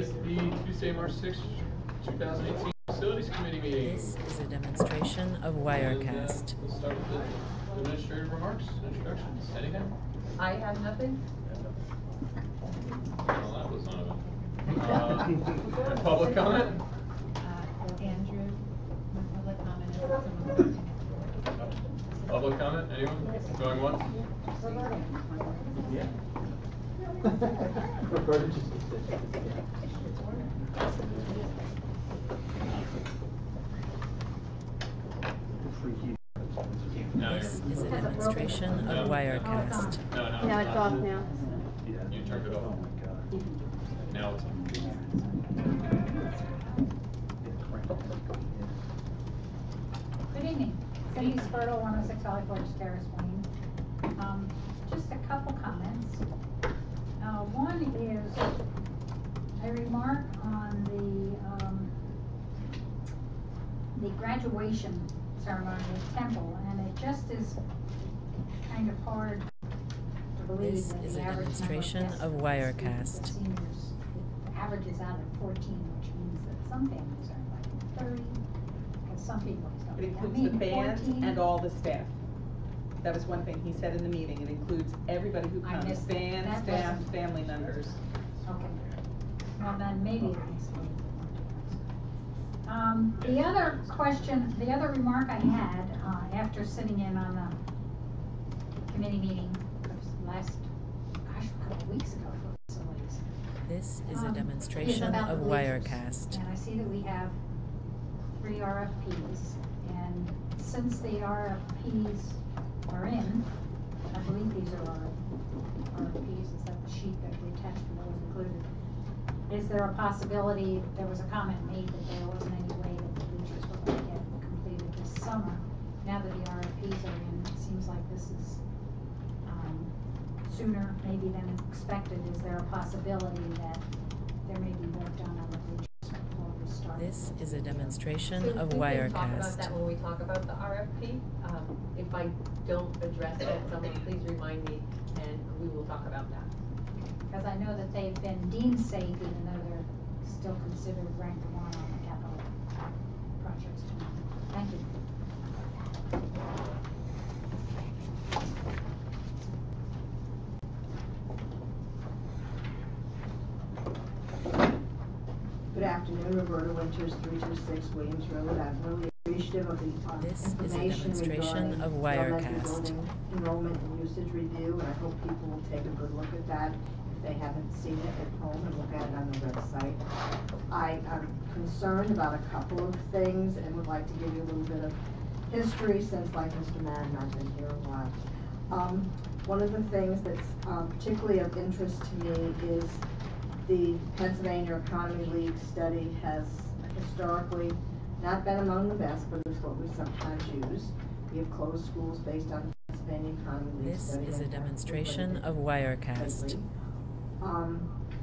is the Tuesday, March 6th, 2018 Facilities Committee meeting. This is a demonstration of Wirecast. We'll start with the administrative remarks, introductions. Anything? I have nothing. Well, that was none of it. Public comment? Andrew, my public comment is someone. Public comment? Anyone? Going once? Yeah. This is a demonstration of Wirecast. No, No, it's off now. You turned it off. Oh my God. Now it's on. Good evening. Cindy Spurtle, 106 Valley Forge Terrace, Wayne. Just a couple comments. One is a remark on the graduation ceremony at Temple, and it just is kind of hard to believe This that is the a average demonstration number of guest Wirecast. seniors averages out at 14, which means that some families are inviting 30, because some people don't. It includes I mean, the band 14, and all the staff. That was one thing he said in the meeting. It includes everybody who I comes, missed that. band, That staff, wasn't- family members. Okay. Well, then maybe it needs to be. The other question, the other remark I had, after sitting in on the committee meeting last, gosh, a couple of weeks ago for facilities. This is a is demonstration about of the bleachers. Wirecast. And I see that we have 3 RFPs, and since the RFPs are in, I believe these are our RFPs, is that the sheet that we attached to those included? Is there a possibility, there was a comment made that there wasn't any way that the bleachers were going to get completed this summer. Now that the RFPs are in, it seems like this is sooner maybe than expected. Is there a possibility that there may be work done on the bleachers before we start? This is a demonstration of We can talk about Wirecast. that when we talk about the RFP. If I don't address it, someone please remind me, and we will talk about that. Because I know that they've been deemed safe, even though they're still considered ranked 1 on the capital projects. Thank you. Good afternoon, Roberta Winters, 326 Williams Road. I'm really appreciative of the This is a information demonstration regarding of elementary Wirecast. building enrollment and usage review, and I hope people will take a good look at that if they haven't seen it at home and look at it on the website. I am concerned about a couple of things and would like to give you a little bit of history since, like Mr. Madden, I've been here a while. One of the things that's particularly of interest to me is the Pennsylvania Economy League study has historically not been among the best, but it's what we sometimes use. We have closed schools based on the Pennsylvania Economy League This study. is a demonstration of Wirecast.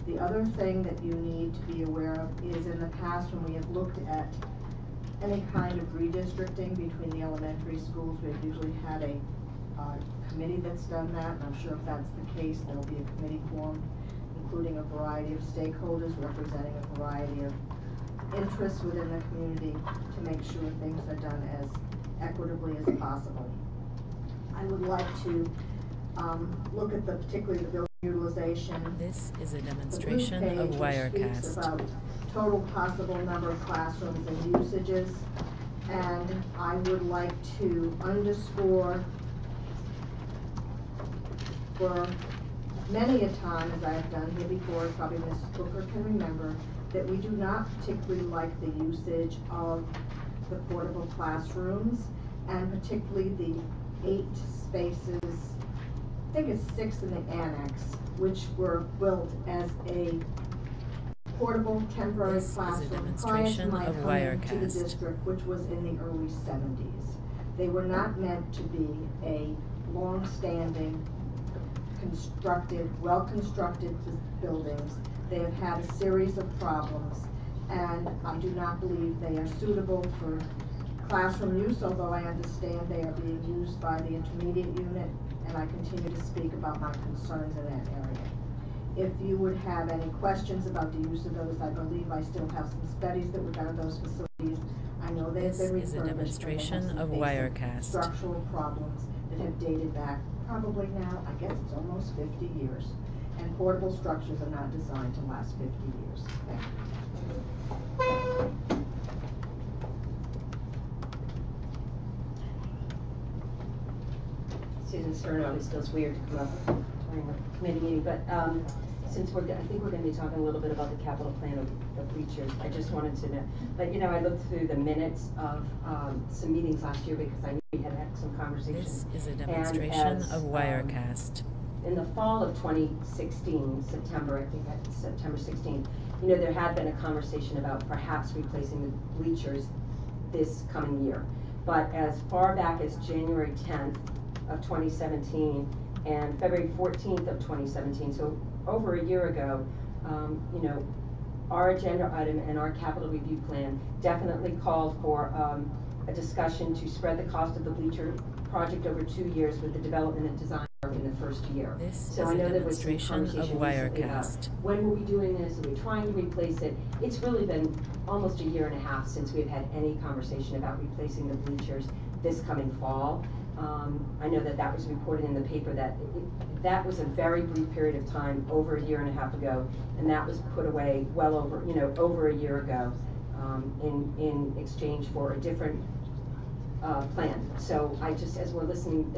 The other thing that you need to be aware of is in the past when we have looked at any kind of redistricting between the elementary schools, we've usually had a committee that's done that, and I'm sure if that's the case, there will be a committee formed, including a variety of stakeholders representing a variety of interests within the community to make sure things are done as equitably as possible. I would like to look at particularly the building utilization. This is a The blue demonstration page, of which speaks Wirecast. about total possible number of classrooms and usages, and I would like to underscore for many a time, as I have done here before, as probably Mrs. Booker can remember, that we do not particularly like the usage of the portable classrooms, and particularly the 8 spaces, I think it's 6 in the annex, which were built as a portable temporary This is a classroom prior to demonstration my of coming to the Wirecast. district, which was in the early 70s. They were not meant to be a long-standing, well-constructed buildings. They have had a series of problems, and I do not believe they are suitable for classroom use, although I understand they are being used by the intermediate unit, and I continue to speak about my concerns in that area. If you would have any questions about the use of those, I believe I still have some studies that were done of those facilities. I know they've This been is a refurbished, but they have demonstration some of basic Wirecast. structural problems that have dated back probably now, I guess it's almost 50 years. And portable structures are not designed to last 50 years. Thank you. Susan Stern always feels weird to come up during a committee meeting, but since I think we're going to be talking a little bit about the capital plan of Bleachers, I just wanted to know, but you know, I looked through the minutes of some meetings last year because I knew we had had some conversations. This is a demonstration of Wirecast. In the fall of 2016, September 16th, you know, there had been a conversation about perhaps replacing the bleachers this coming year. But as far back as January 10th of 2017 and February 14th of 2017, so over a year ago, you know, our agenda item and our capital review plan definitely called for a discussion to spread the cost of the bleacher project over 2 years with the development and design work in the first year. This So is I a know there was some demonstration of conversation recently about Wirecast. when were we doing this, are we trying to replace it? It's really been almost a year and a half since we've had any conversation about replacing the bleachers this coming fall. I know that that was reported in the paper that that was a very brief period of time, over a year and a half ago, and that was put away well over, you know, over a year ago in exchange for a different plan. So I just, as we're listening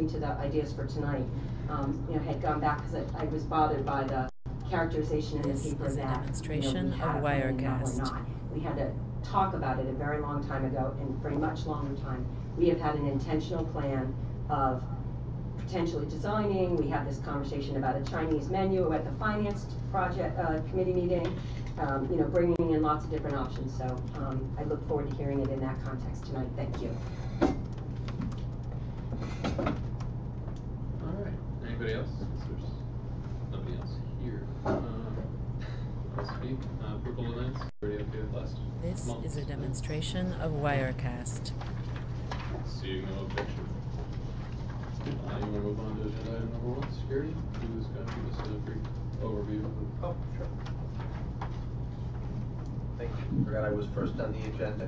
to the ideas for tonight, you know, had gone back because I was bothered by the characterization in the This paper is a that, demonstration you know, we had of a plan and now we're Wirecast. not. We had to talk about it a very long time ago, and for a much longer time. We have had an intentional plan of potentially designing. We had this conversation about a Chinese menu at the finance project committee meeting. You know, bringing in lots of different options. So I look forward to hearing it in that context tonight. Thank you. All right. Anybody else? There's nobody else here. I'll speak. Approval of minutes. Already okay with last This month? is a demonstration of Wirecast. Seeing no objection. You want to move on to agenda item number 1, security? Who's going to give us a brief overview? Oh, sure. Thank you. Forgot I was first on the agenda.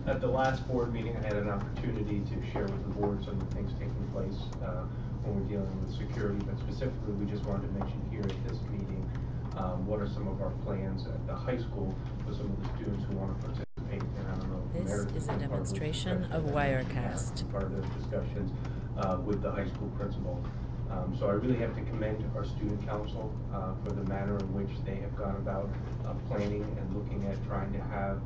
At the last board meeting, I had an opportunity to share with the board some of the things taking place when we're dealing with security, but specifically, we just wanted to mention here at this meeting, what are some of our plans at the high school for some of the students who want to participate. And I don't know if This Meredith is a been part of the demonstration discussion, of and Wirecast. part of the discussions with the high school principal. So I really have to commend our student council for the manner in which they have gone about planning and looking at trying to have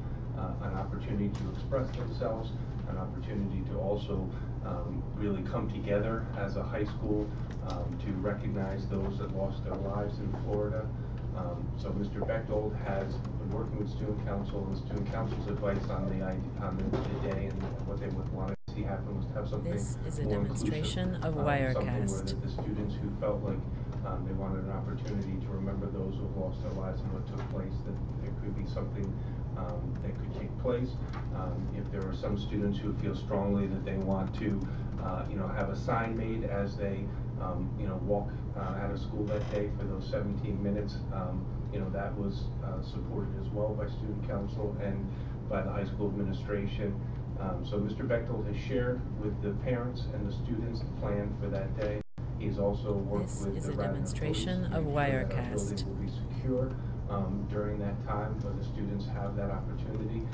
an opportunity to express themselves, an opportunity to also really come together as a high school to recognize those that lost their lives in Florida. So Mr. Bechtold has been working with student council, and student council's advice on the day and what they would want to see happen was to have something This is a more demonstration inclusive, of something where Wirecast. that the students who felt like they wanted an opportunity to remember those who lost their lives and what took place, that there could be something that could take place. If there are some students who feel strongly that they want to, you know, have a sign made as they, you know, walk out of school that day for those 17 minutes, you know, that was supported as well by student council and by the high school administration. So Mr. Bechtold has shared with the parents and the students the plan for that day. He's also worked This with is the a Radnor demonstration police to of make sure that our Wirecast. building will be secure during that time, where the students have that opportunity.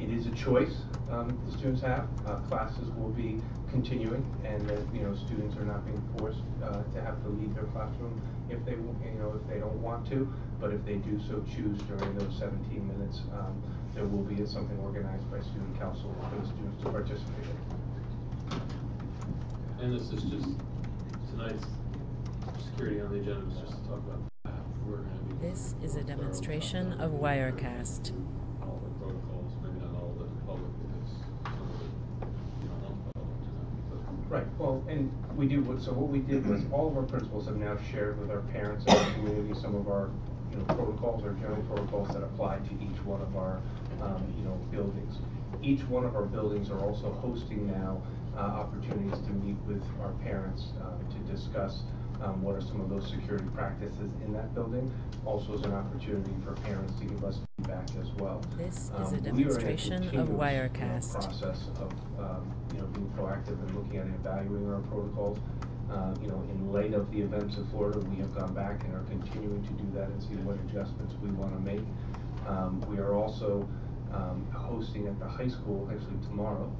It is a choice the students have. Classes will be continuing, and you know, students are not being forced to have to leave their classroom if they, you know, if they don't want to. But if they do so choose during those 17 minutes, there will be something organized by student council for the students to participate in. And this is just tonight's security on the agenda is just to talk about that. We're going to be. This is a demonstration of Wirecast. All the protocols, maybe not all of it in public because some of it, you don't know public tonight. Right, well, and we do, so what we did was all of our principals have now shared with our parents and our community some of our, you know, protocols or general protocols that apply to each one of our, you know, buildings. Each one of our buildings are also hosting now opportunities to meet with our parents to discuss what are some of those security practices in that building, also as an opportunity for parents to give us feedback as well. This is a We are in demonstration of continuous, Wirecast. process of being proactive and looking at and evaluating our protocols. In light of the events in Florida, we have gone back and are continuing to do that and see what adjustments we want to make. We are also hosting at the high school, actually tomorrow.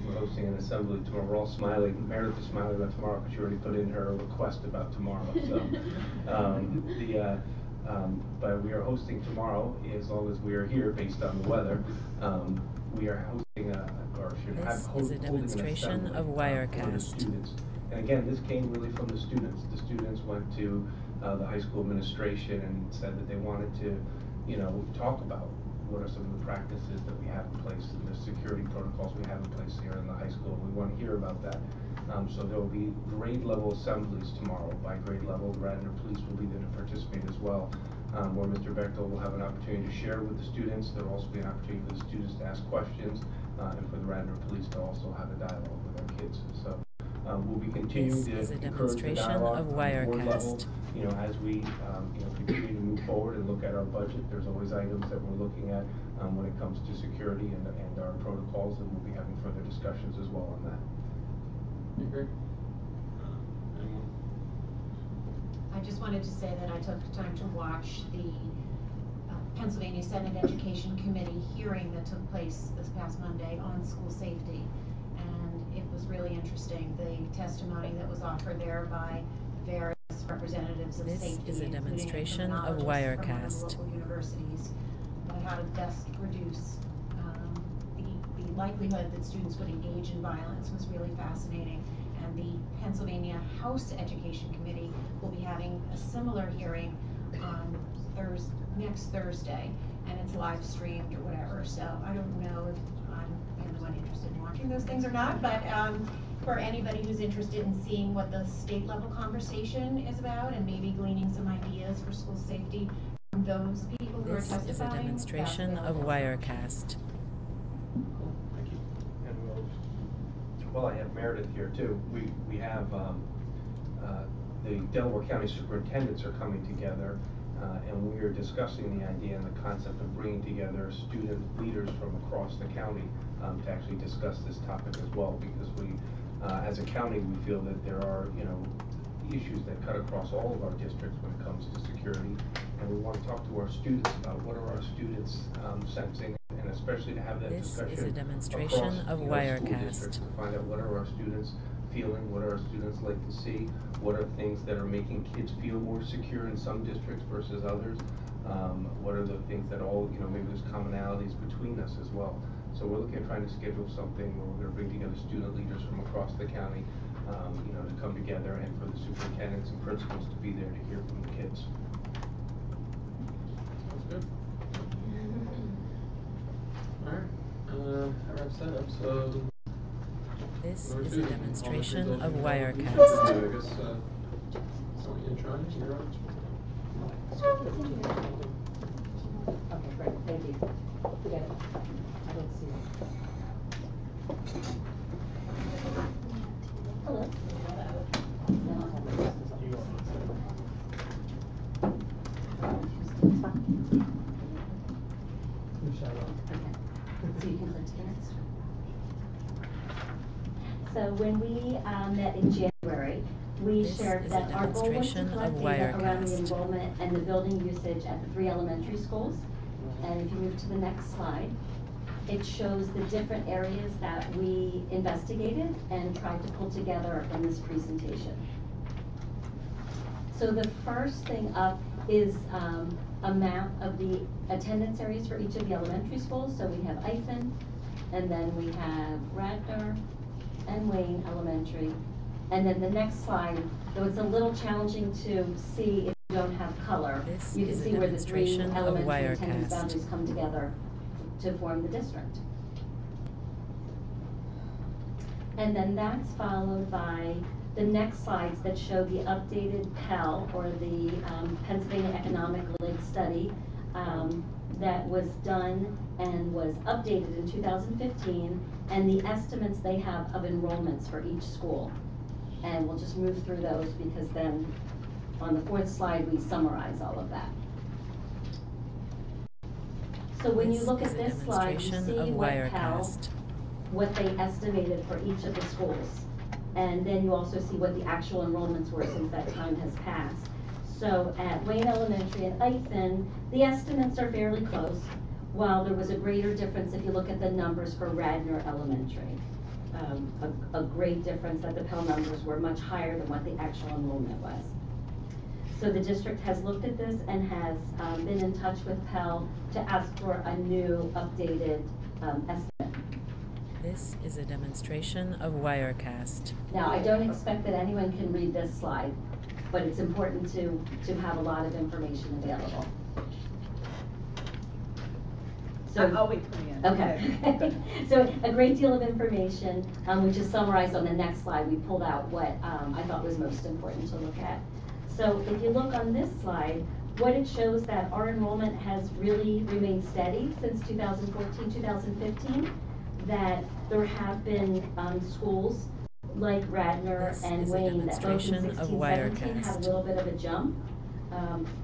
We're hosting an assembly tomorrow. We're all smiling. Meredith is smiling about tomorrow because she already put in her request about tomorrow. So, but we are hosting tomorrow, as long as we are here based on the weather. We are hosting This is a demonstration of Wirecast. Students. And again, this came really from the students. The students went to the high school administration and said that they wanted to, talk about what are some of the practices that we have in place and the security protocols we have in place here in the high school. We want to hear about that. So there will be grade level assemblies tomorrow. By grade level, the Radnor police will be there to participate as well, where Mr. Bechtel will have an opportunity to share with the students. There will also be an opportunity for the students to ask questions, and for the Radnor police to also have a dialogue with our kids. So we'll be continuing This is to a encourage the demonstration dialogue of on the board level. Wirecast. As we continue to move forward and look at our budget, there's always items that we're looking at when it comes to security and our protocols, and we'll be having further discussions as well on that. Great. Anyone? I just wanted to say that I took time to watch the Pennsylvania Senate Education Committee hearing that took place this past Monday on school safety. And it was really interesting, the testimony that was offered there by various representatives of This safety, is a including demonstration of criminologists from one of the Wirecast. local universities, about how to best reduce the likelihood that students would engage in violence was really fascinating. And the Pennsylvania House Education Committee will be having a similar hearing on next Thursday, and it's live streamed or whatever. So I don't know if I'm the only one interested in watching those things or not, but for anybody who's interested in seeing what the state level conversation is about and maybe gleaning some ideas for school safety from those people who are This testifying. is a demonstration of Wirecast. Cool, thank you. And well, I have Meredith here too. We have the Delaware County superintendents are coming together, and we are discussing the idea and the concept of bringing together student leaders from across the county to actually discuss this topic as well, because we, as a county, we feel that there are, issues that cut across all of our districts when it comes to security, and we want to talk to our students about what are our students sensing, and especially to have that This discussion is a demonstration across, of school Wirecast. districts, to find out what are our students feeling, what are our students like to see, what are things that are making kids feel more secure in some districts versus others, what are the things that all, maybe there's commonalities between us as well. So we're looking at trying to schedule something where we're going to bring together student leaders from across the county, to come together, and for the superintendents and principals to be there to hear from the kids. Sounds good. Alright, that wraps that up. So This number is two, a demonstration of I Wirecast. guess, someone you try, you're on. Okay, great, thank you. Forget it. I don't see it. Hello. So you can click to the next one. So when we met in January, we This shared is that a our goal was to demonstration of collect data around the Wirecast. enrollment and the building usage at the 3 elementary schools. And if you move to the next slide, it shows the different areas that we investigated and tried to pull together in this presentation. So the first thing up is a map of the attendance areas for each of the elementary schools. So we have Eisen, and then we have Radnor and Wayne Elementary. And then the next slide, though it's a little challenging to see if you don't have color, This you can is a see where the 3 demonstration of elementary attendance Wirecast. boundaries come together to form the district. And then that's followed by the next slides that show the updated Pell, or the Pennsylvania Economic Link study, that was done and was updated in 2015, and the estimates they have of enrollments for each school. And we'll just move through those because then on the fourth slide, we summarize all of that. So when you look at this slide, you see what they estimated for each of the schools. And then you also see what the actual enrollments were since that time has passed. So at Wayne Elementary and Ithan, the estimates are fairly close, while there was a greater difference if you look at the numbers for Radnor Elementary. A great difference that the Pell numbers were much higher than what the actual enrollment was. So the district has looked at this and has been in touch with Pell to ask for a new updated estimate. This is a demonstration of Wirecast. Now, I don't expect that anyone can read this slide, but it's important to have a lot of information available. So, I'll wait for the end. Okay. So a great deal of information, which is summarized on the next slide. We pulled out what I thought was most important to look at. So if you look on this slide, what it shows that our enrollment has really remained steady since 2014, 2015, that there have been schools like Radnor and Wayne that both in 16, 17 had a little bit of a jump.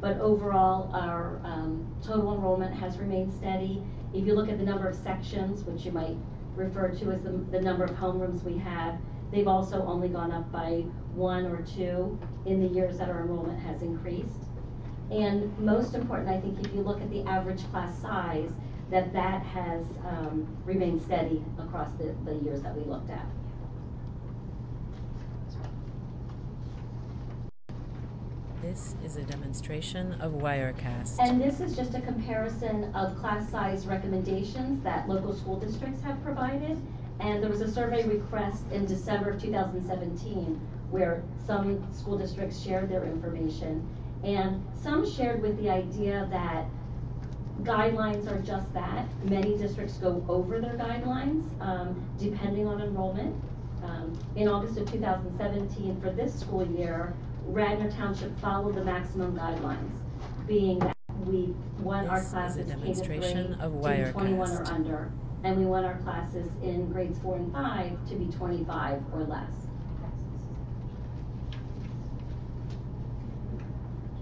But overall, our total enrollment has remained steady. If you look at the number of sections, which you might refer to as the number of homerooms we have, they've also only gone up by 1 or 2 in the years that our enrollment has increased. And most important, I think, if you look at the average class size, that has remained steady across the years that we looked at. This is a demonstration of Wirecast. And this is just a comparison of class size recommendations that local school districts have provided. And there was a survey request in December of 2017 where some school districts shared their information. And some shared with the idea that guidelines are just that. Many districts go over their guidelines depending on enrollment. In August of 2017, for this school year, Radnor Township followed the maximum guidelines, being that we want our classes K-3 to be 21 or under, and we want our classes in grades 4 and 5 to be 25 or less.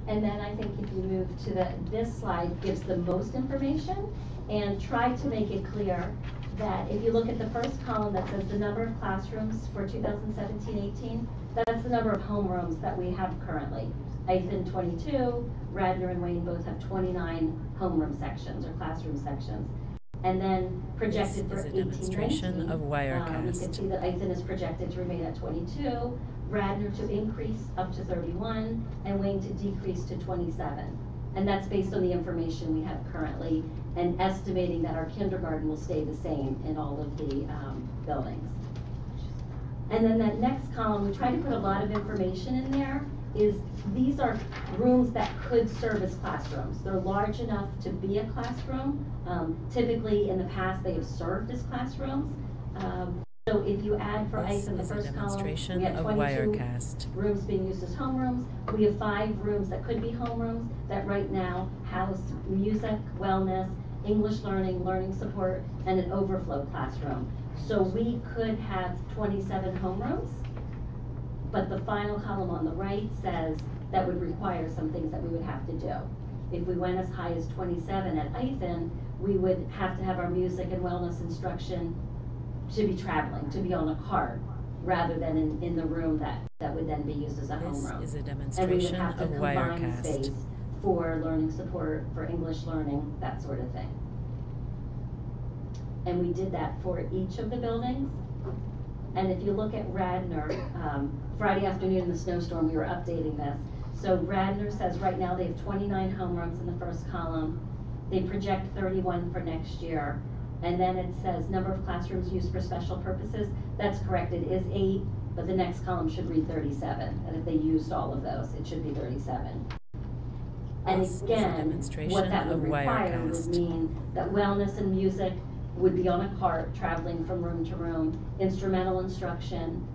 And then I think if you move to this slide gives the most information and try to make it clear that if you look at the first column that says the number of classrooms for 2017-18, that's the number of homerooms that we have currently. Ithan 22, Radnor and Wayne both have 29 homeroom sections or classroom sections. And then projected for 18-19, you can see that Ithan is projected to remain at 22, Radnor to increase up to 31, and Wayne to decrease to 27. And that's based on the information we have currently and estimating that our kindergarten will stay the same in all of the buildings. And then that next column, we try to put a lot of information in there, is these are rooms that could serve as classrooms. They're large enough to be a classroom. Typically in the past they have served as classrooms. So if you add for Ithan the first column, we have 22 rooms being used as homerooms. We have 5 rooms that could be homerooms that right now house music, wellness, English learning, learning support, and an overflow classroom. So we could have 27 homerooms, but the final column on the right says that would require some things that we would have to do. If we went as high as 27 at Ithan, we would have to have our music and wellness instruction to be traveling, to be on a cart, rather than in the room that would then be used as a homeroom. This is a demonstration of Wirecast. And we would have to combine space for learning support, for English learning, that sort of thing. And we did that for each of the buildings. And if you look at Radnor, Friday afternoon in the snowstorm, we were updating this. So Radnor says right now they have 29 homerooms in the first column. They project 31 for next year. And then it says number of classrooms used for special purposes. That's correct, it is 8, but the next column should read 37. And if they used all of those, it should be 37. And again, what that would require would mean that wellness and music would be on a cart traveling from room to room, instrumental instruction,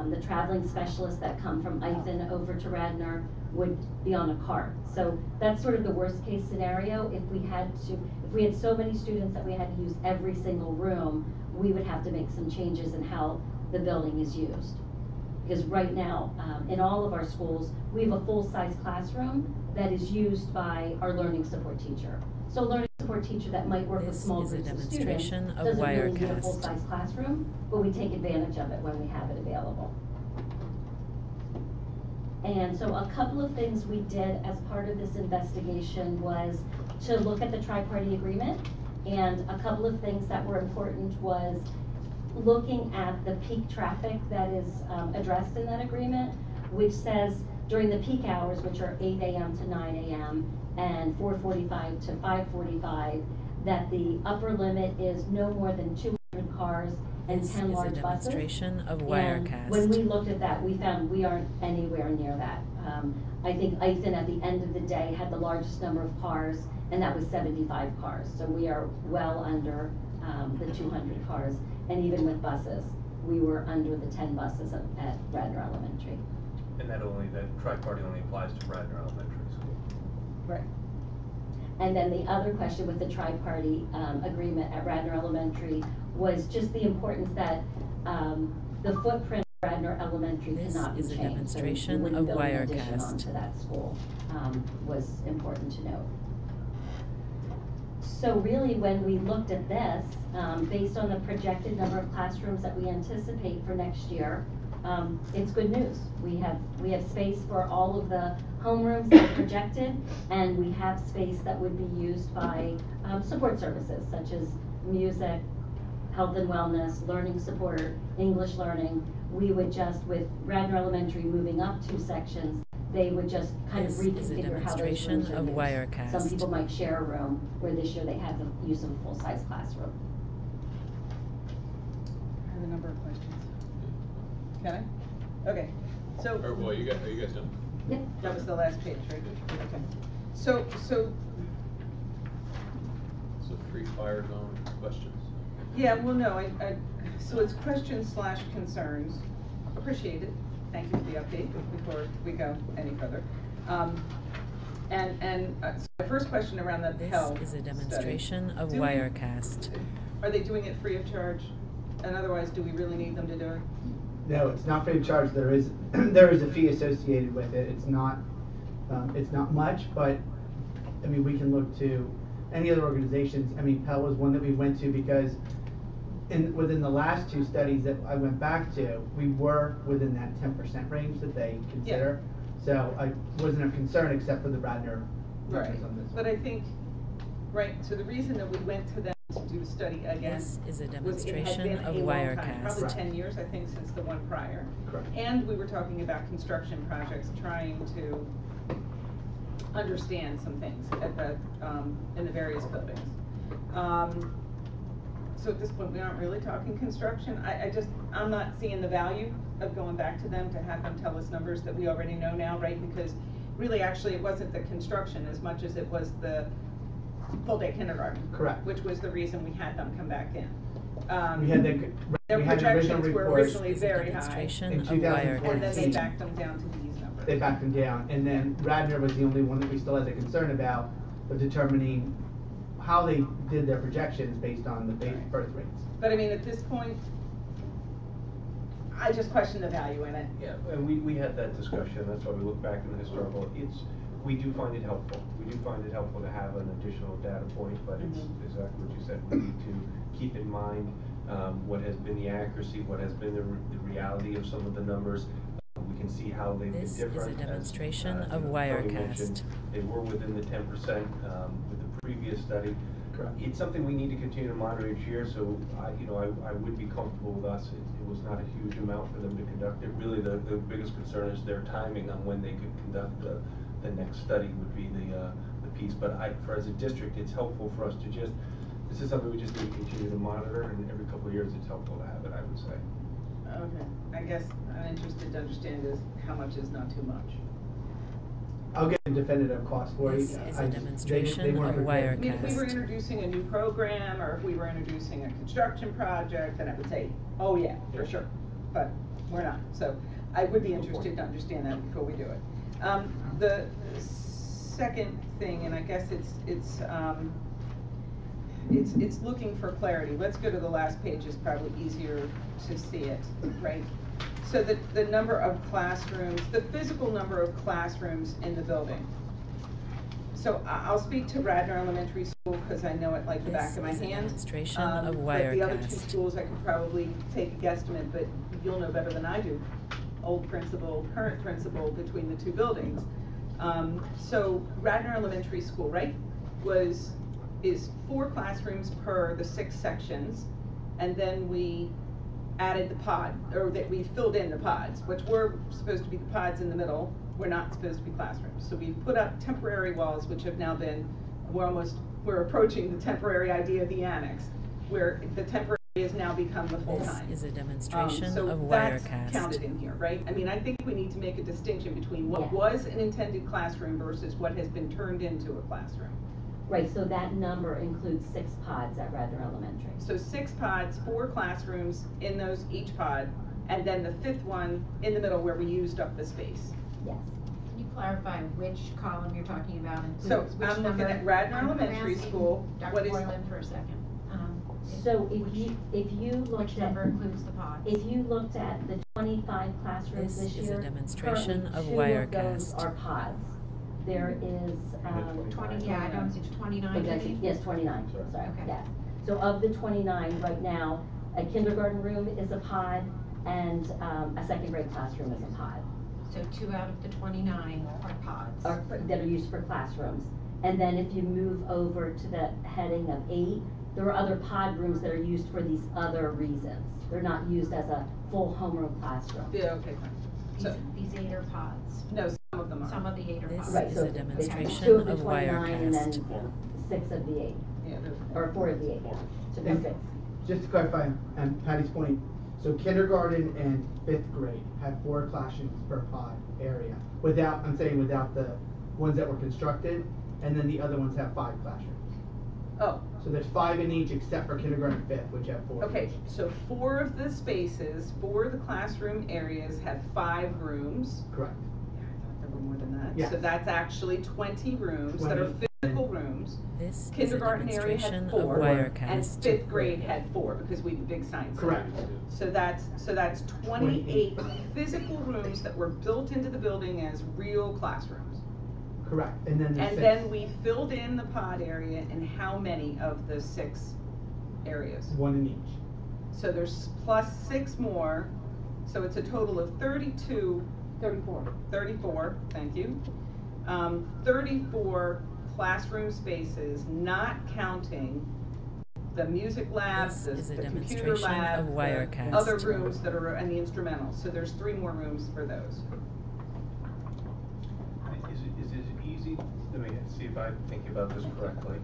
the traveling specialists that come from Ithan over to Radnor would be on a cart. So that's sort of the worst case scenario. If we had so many students that we had to use every single room, we would have to make some changes in how the building is used. Because right now, in all of our schools, we have a full-size classroom that is used by our learning support teacher. So a learning support teacher that might work with This small is a groups of students demonstration of doesn't really need a Wirecast. full-size classroom, but we take advantage of it when we have it available. And so a couple of things we did as part of this investigation was to look at the tri-party agreement. And a couple of things that were important was looking at the peak traffic that is addressed in that agreement, which says during the peak hours, which are 8 a.m. to 9 a.m. and 4:45 to 5:45, that the upper limit is no more than 200 cars and This 10 is a large buses. demonstration of And Wirecast. when we looked at that, we found we aren't anywhere near that. I think Eisen at the end of the day had the largest number of cars, and that was 75 cars. So we are well under the 200 cars. And even with buses, we were under the 10 buses at Radnor Elementary. And that tri-party only applies to Radnor Elementary School. Right. And then the other question with the tri-party agreement at Radnor Elementary was just the importance that the footprint of Radnor Elementary This cannot be is a changed. demonstration So we wouldn't of build an addition Wirecast. onto that school was important to note. So really, when we looked at this, based on the projected number of classrooms that we anticipate for next year, it's good news. We have space for all of the homerooms that are projected, and we have space that would be used by support services such as music, health and wellness, learning support, English learning. We would just, with Radnor Elementary moving up 2 sections, they would just kind of This is a reconfigure how those demonstration rooms are of used. Wirecast. Some people might share a room, where this year they have the use of a full-size classroom. I have a number of questions. Can I? Okay, so. Are you guys done? Yep. That was the last page, right? Okay. So, So free fire zone questions. yeah, well, no, so it's questions / concerns. Appreciate it. Thank you for the update before we go any further. So the first question around the Pell This is a study. demonstration of Do we- Wirecast. Are they doing it free of charge? And otherwise, do we really need them to do it? No, it's not free of charge. There is there is a fee associated with it. It's not much, but I mean, we can look to any other organizations. I mean, Pell was one that we went to because within the last 2 studies that I went back to, we were within that 10% range that they consider. So I wasn't a concern except for the Radnor Right, numbers on this but one. I think, right, so the reason that we went to them to do the study again This is a was it had demonstration been of a long time, Wirecast. probably Right. 10 years, I think, since the one prior. Correct. And we were talking about construction projects, trying to understand some things at the, in the various buildings. So at this point, we aren't really talking construction. I'm not seeing the value of going back to them to have them tell us numbers that we already know now, right? Because really, actually, it wasn't the construction as much as it was the full-day kindergarten. Correct. Which was the reason we had them come back in. We had Their we had an original projections were report. originally This is a very high. demonstration In of 2014. And then they Wirecast. backed them down to these numbers. They backed them down, and then Radnor was the only one that we still had a concern about of determining how they did their projections based on the base birth rates. But I mean, at this point, I just question the value in it. Yeah, and we had that discussion, that's why we look back in the historical, we do find it helpful. We do find it helpful to have an additional data point, but it's exactly what you said, we need to keep in mind what has been the accuracy, what has been the reality of some of the numbers. We can see how they've been This is a different. demonstration As, of Tony Wirecast. mentioned, they were within the 10% with the previous study. Correct. It's something we need to continue to monitor each year, so I would be comfortable with us. It was not a huge amount for them to conduct it. Really, the biggest concern is their timing on when they could conduct the next study would be the piece. But as a district, it's helpful for us to this is something we just need to continue to monitor, and every couple of years it's helpful to have it, I would say. Okay, I guess I'm interested to understand is how much is not too much. I'll get a definitive cost for you. This is a they demonstration weren't of prepared. I mean, if we were Wirecast. introducing a new program, or if we were introducing a construction project, then I would say, oh yeah, for sure. But we're not, so I would be interested to understand that before we do it. The second thing, and I guess it's looking for clarity. Let's go to the last page, it's probably easier to see it, right? So the number of classrooms, the physical number of classrooms in the building. So I'll speak to Radnor Elementary School because I know it like the back of my This is a hand. demonstration of But the other two Wirecast. schools I could probably take a guesstimate, but you'll know better than I do. Old principal, current principal between the two buildings. So Radnor Elementary School, right, is 4 classrooms per the 6 sections, and then we added the pod, or that we filled in the pods, which were supposed to be the pods in the middle, were not supposed to be classrooms. So we've put up temporary walls, which have now been, we're approaching the temporary idea of the annex, where the temporary has now become the full-time. This is a demonstration So of that's Wirecast. counted in here, right? I mean, I think we need to make a distinction between what Yes. was an intended classroom versus what has been turned into a classroom. Right, so that number includes 6 pods at Radnor Elementary. So 6 pods, 4 classrooms in those each pod, and then the 5th one in the middle where we used up the space. Yes. Can you clarify which column you're talking about So includes which I'm looking number? at Radnor I'm Elementary harassing School. Dr. What is- Boylan for a second. So if you Which looked at, number includes the pods? if you looked at the 25 classrooms This this is a year, demonstration currently of 2 of those Wirecast. are pods. There is, 20, yeah, I don't see 29, you exactly, mean? yes, 29, sorry, Okay. yes. So of the 29, right now, a kindergarten room is a pod, and a second grade classroom is a pod, So 2 out of the 29 are pods. that are used for classrooms. And then if you move over to the heading of 8, there are other pod rooms that are used for these other reasons. They're not used as a full homeroom classroom. Yeah, okay, fine. So, These 8 are pods. no, some of them are. Some of the 8 are This pods. Right, is so a it's demonstration 2 of the of 29 and then Wirecast. 6 of the 8, Yeah, those- or 4 of the 8, so And 6. just to clarify, Patty's point, so kindergarten and 5th grade have 4 classrooms per pod area. Without the ones that were constructed, and then the other ones have 5 classrooms. Oh, So there's 5 in each except for kindergarten and 5th, which have 4 okay, each. so 4 of the spaces, 4 of the classroom areas have 5 rooms. Correct. Yeah, I thought there were more than that. Yes. So that's actually 20 rooms that are 20. physical rooms. This is a Kindergarten area demonstration had of 4, and Wirecast. 5th grade had 4, because we did big science. Correct. So that's 28 physical rooms that were built into the building as real classrooms. Correct, and then the And 6. then we filled in the pod area in how many of the 6 areas? 1 in each. So there's plus 6 more, so it's a total of 34, thank you. 34 classroom spaces, not counting the music labs, This is a the computer demonstration lab, of the Wirecast. other rooms that are, and the instrumentals. So there's 3 more rooms for those. Is it easy, let me see if I'm thinking about this correctly.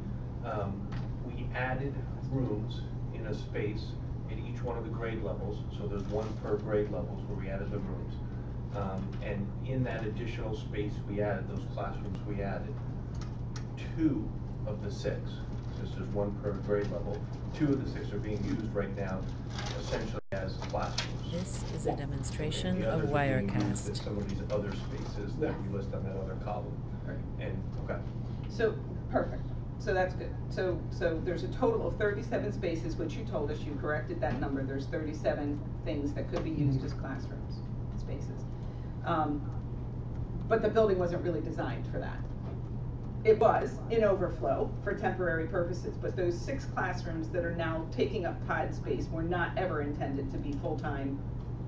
We added rooms in a space in each one of the grade levels, so there's 1 per grade levels where we added the rooms. And in that additional space we added, those classrooms we added, 2 of the 6, since there's 1 per grade level, 2 of the 6 are being used right now essentially as classrooms. This is a demonstration The of others are being used as Wirecast. some of these other spaces that we list on that other column. Right. And, okay. So, perfect. So that's good. So there's a total of 37 spaces, which you told us, you corrected that number. There's 37 things that could be used as classrooms, spaces. But the building wasn't really designed for that. It was in overflow for temporary purposes, but those 6 classrooms that are now taking up pod space were not ever intended to be full-time.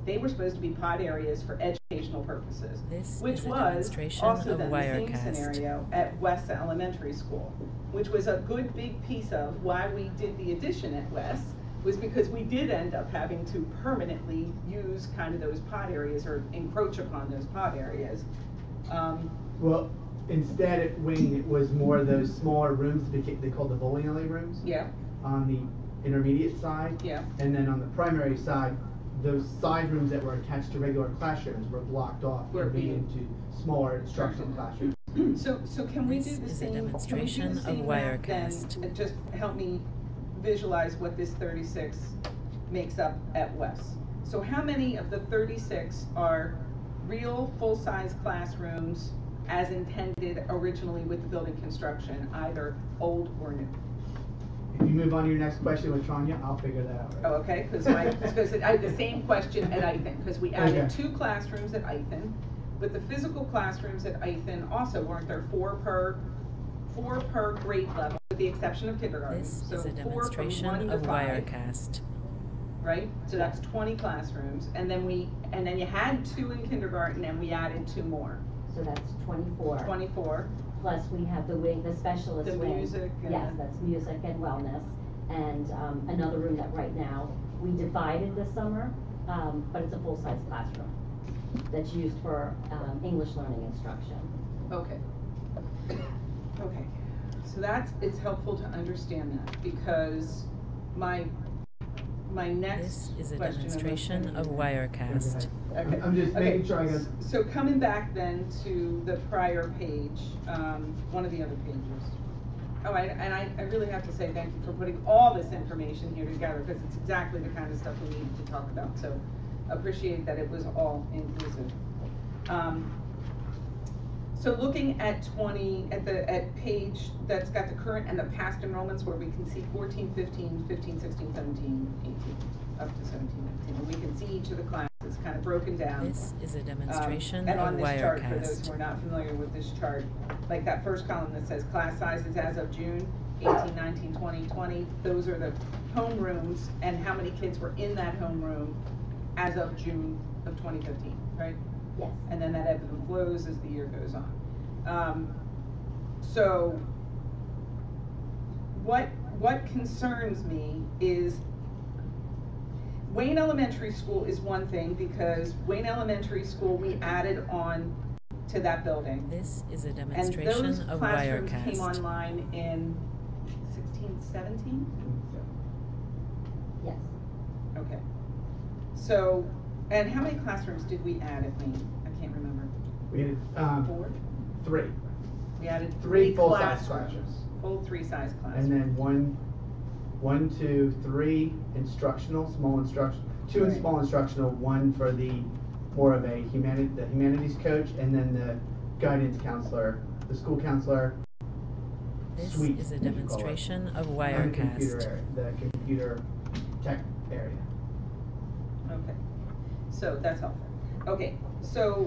They were supposed to be pod areas for educational purposes, This which is a was demonstration also of then the same Wirecast. scenario at West Elementary School, which was a good big piece of why we did the addition at West, was because we did end up having to permanently use kind of those pod areas or encroach upon those pod areas. Well, instead at Wing, it was more of those smaller rooms, they called the bowling alley rooms. Yeah, On the intermediate side. yeah. And then on the primary side, those side rooms that were attached to regular classrooms were blocked off Were and made being- into smaller instructional classrooms. So can we do This the is a same, can we do demonstration the of same math then, Wirecast. and just help me visualize what this 36 makes up at West? So how many of the 36 are real full-size classrooms as intended originally with the building construction, either old or new? if you move on to your next question with Tanya, I'll figure that out. Oh, okay, because I had the same question at Ithan, because we added Okay. 2 classrooms at Ithan, but the physical classrooms at Ithan also weren't there 4 per grade level, with the exception of kindergarten. This So is a 4 from demonstration 1 to of 5, Wirecast. right? So that's 20 classrooms, and then you had 2 in kindergarten, and we added 2 more. So that's 24. 24. Plus we have the wing, the specialist The wing. music and- Yes, that's music and wellness. And, another room that right now, we divided this summer, but it's a full-size classroom that's used for, English learning instruction. Okay. Okay. So it's helpful to understand that, because my next This is a question. demonstration of Wirecast. Okay. I'm just making sure I got. So coming back then to the prior page, one of the other pages. Oh, I really have to say thank you for putting all this information here together, because it's exactly the kind of stuff we needed to talk about. So appreciate that it was all inclusive. So looking at at page that's got the current and the past enrollments, where we can see 14, 15, 15, 16, 17, 18, up to 17, 19. And we can see each of the classes kind of broken down. This is a demonstration And of on this chart, for those Wirecast. who are not familiar with this chart, like that first column that says class sizes as of June, 18, 19, 20, 20, those are the home rooms and how many kids were in that home room as of June of 2015, right? Yes. And then that ebbs and flows as the year goes on. So what concerns me is Wayne Elementary School is one thing, because Wayne Elementary School, we added on to that building. This is a And demonstration those of classrooms came Wirecast. online in 16, 17? Yes. Okay. So, and how many classrooms did we add at Wayne? I can't remember. We had 4? 3. We added 3 3 full-size classrooms. classrooms. Full 3-size classrooms. And then 1, 2, 3 instructional, small instruction, 2 Right. small instructional, 1 for the more of a the humanities coach, and then the guidance counselor, the school counselor. This Suite, is a if you call it. demonstration of And the computer Wirecast. area, the computer tech area. Okay, so that's helpful. Okay, so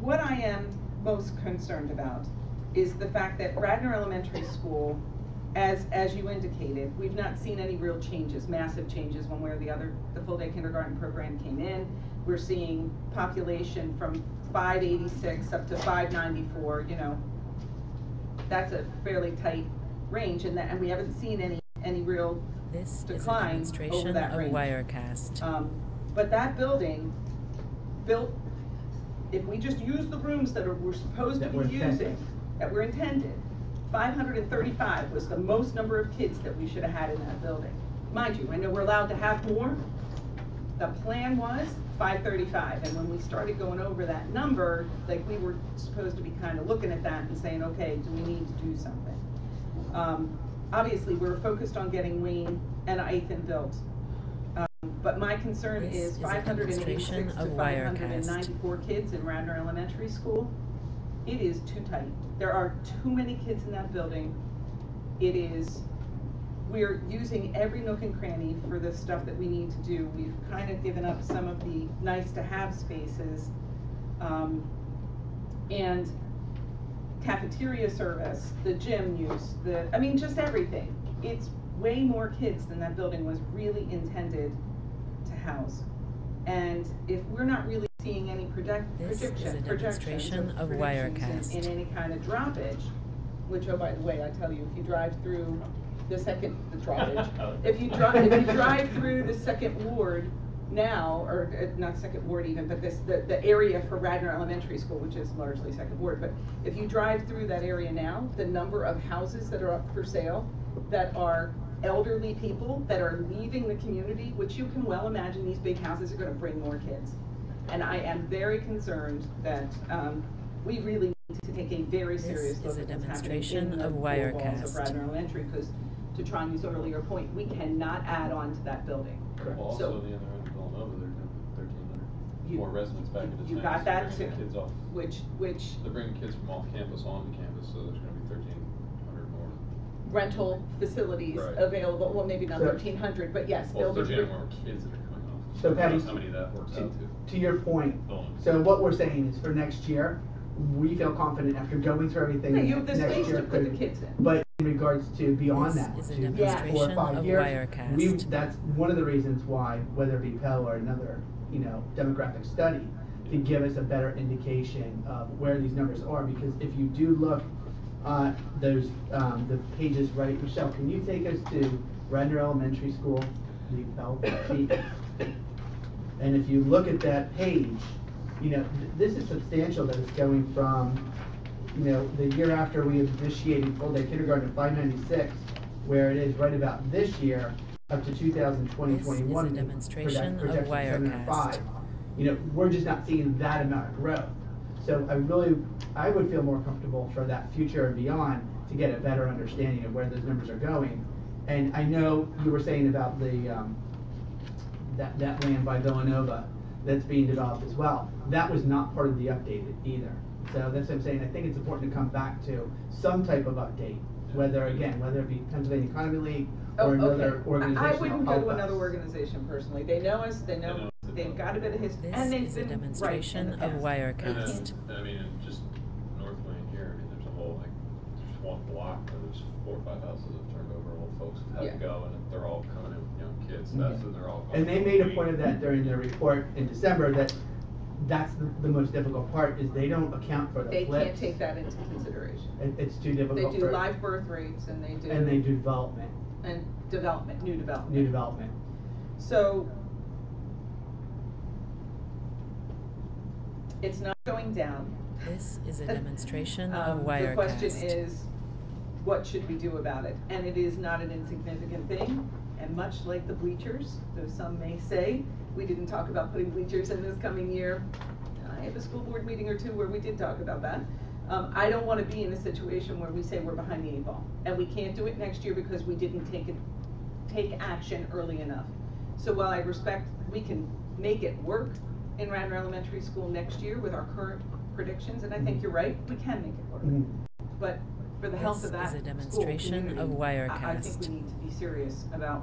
what I am most concerned about is the fact that Radnor Elementary School, as you indicated, we've not seen any real changes, massive changes one way or the other. The full-day kindergarten program came in. We're seeing population from 586 up to 594, that's a fairly tight range, and we haven't seen any real This is a decline over demonstration that of range. Wirecast. But that building built, if we just use the rooms that we're supposed to That be were intended. using, that were intended, 535 was the most number of kids that we should have had in that building. Mind you, I know we're allowed to have more. The plan was 535, and when we started going over that number, like, we were supposed to be kind of looking at that and saying, okay, do we need to do something? Obviously, we're focused on getting Wayne and Ithan built. But my concern This is is a 586 demonstration to of 594 kids in Radnor Elementary School. It is too tight. There are too many kids in that building. We're using every nook and cranny for the stuff that we need to do. We've kind of given up some of the nice to have spaces. And cafeteria service, the gym use, just everything. It's way more kids than that building was really intended to house. And if we're not really seeing any This is a projections demonstration of Wirecast. in any kind of droppage, which, oh, by the way, I tell you, if you drive through if you drive through the second ward now, or not second ward even, but the area for Radnor Elementary School, which is largely second ward, but if you drive through that area now, the number of houses that are up for sale that are elderly people that are leaving the community, which you can well imagine these big houses are going to bring more kids. And I am very concerned that we really need to take a very serious This look is a at what's happening demonstration in the of four walls Wirecast. of Radnor Elementary, because to Tronya's earlier point, we cannot add on to that building. Well, also, So- the other end of Villanova, they're going to 1,300 You- more residents back into town. you got so that they're bringing too. Kids off. Which, They're bringing kids from off campus onto campus, so there's going to be 1,300 more. rental facilities Right. available, well, maybe not So- 1,300, but yes, Well, build a. 13 more kids that are coming off. So Patty, How many that works out to. to your point, Building. so what we're saying is for next year, we feel confident after going through everything. Yeah, you have the next space year to put the could- kids in. But in regards to beyond This that, is a to 4 or demonstration 5 of years, Wirecast. that's one of the reasons why, whether it be Pell or another, demographic study, to give us a better indication of where these numbers are, because if you do look, those, the pages right, Michelle, can you take us to Radnor Elementary School, the Pell sheet? And if you look at that page, this is substantial that it's going from, the year after we initiated full-day kindergarten at 596, where it is right about this year, up to 2020-21. This is a demonstration of projection Wirecast. 705. We're just not seeing that amount of growth. So I would feel more comfortable for that future and beyond to get a better understanding of where those numbers are going. And I know you were saying about the, that land by Villanova that's being developed as well. That was not part of the updated either. So that's what I'm saying. I think it's important to come back to some type of update, whether it be Pennsylvania Economy League or another organization. I wouldn't go help to us. another organization personally. They know us, they've got a bit of history, and they've This is a been demonstration right in of the past. Wirecast. And just North Wayne here, there's a whole, there's one block where there's 4 or 5 houses have turned over, old folks have had to go, and they're all coming in with young kids, they're all going. And they made a point of that during their report in December, that's the most difficult part, is they don't account for the They flips. can't take that into consideration. It's too They difficult do for. live birth rates and they do. And they do development. And development, new development. New development. So, it's not going down. This is a demonstration of Wirecast. The question is, what should we do about it? And it is not an insignificant thing, and much like the bleachers, though some may say, we didn't talk about putting bleachers in this coming year. I have a school board meeting or two where we did talk about that. I don't want to be in a situation where we say we're behind the 8 ball, and we can't do it next year because we didn't take action early enough. So while I respect we can make it work in Radnor Elementary School next year with our current predictions, and I think you're right, we can make it work. But for the health of that This is a school demonstration community, of Wirecast. I think we need to be serious about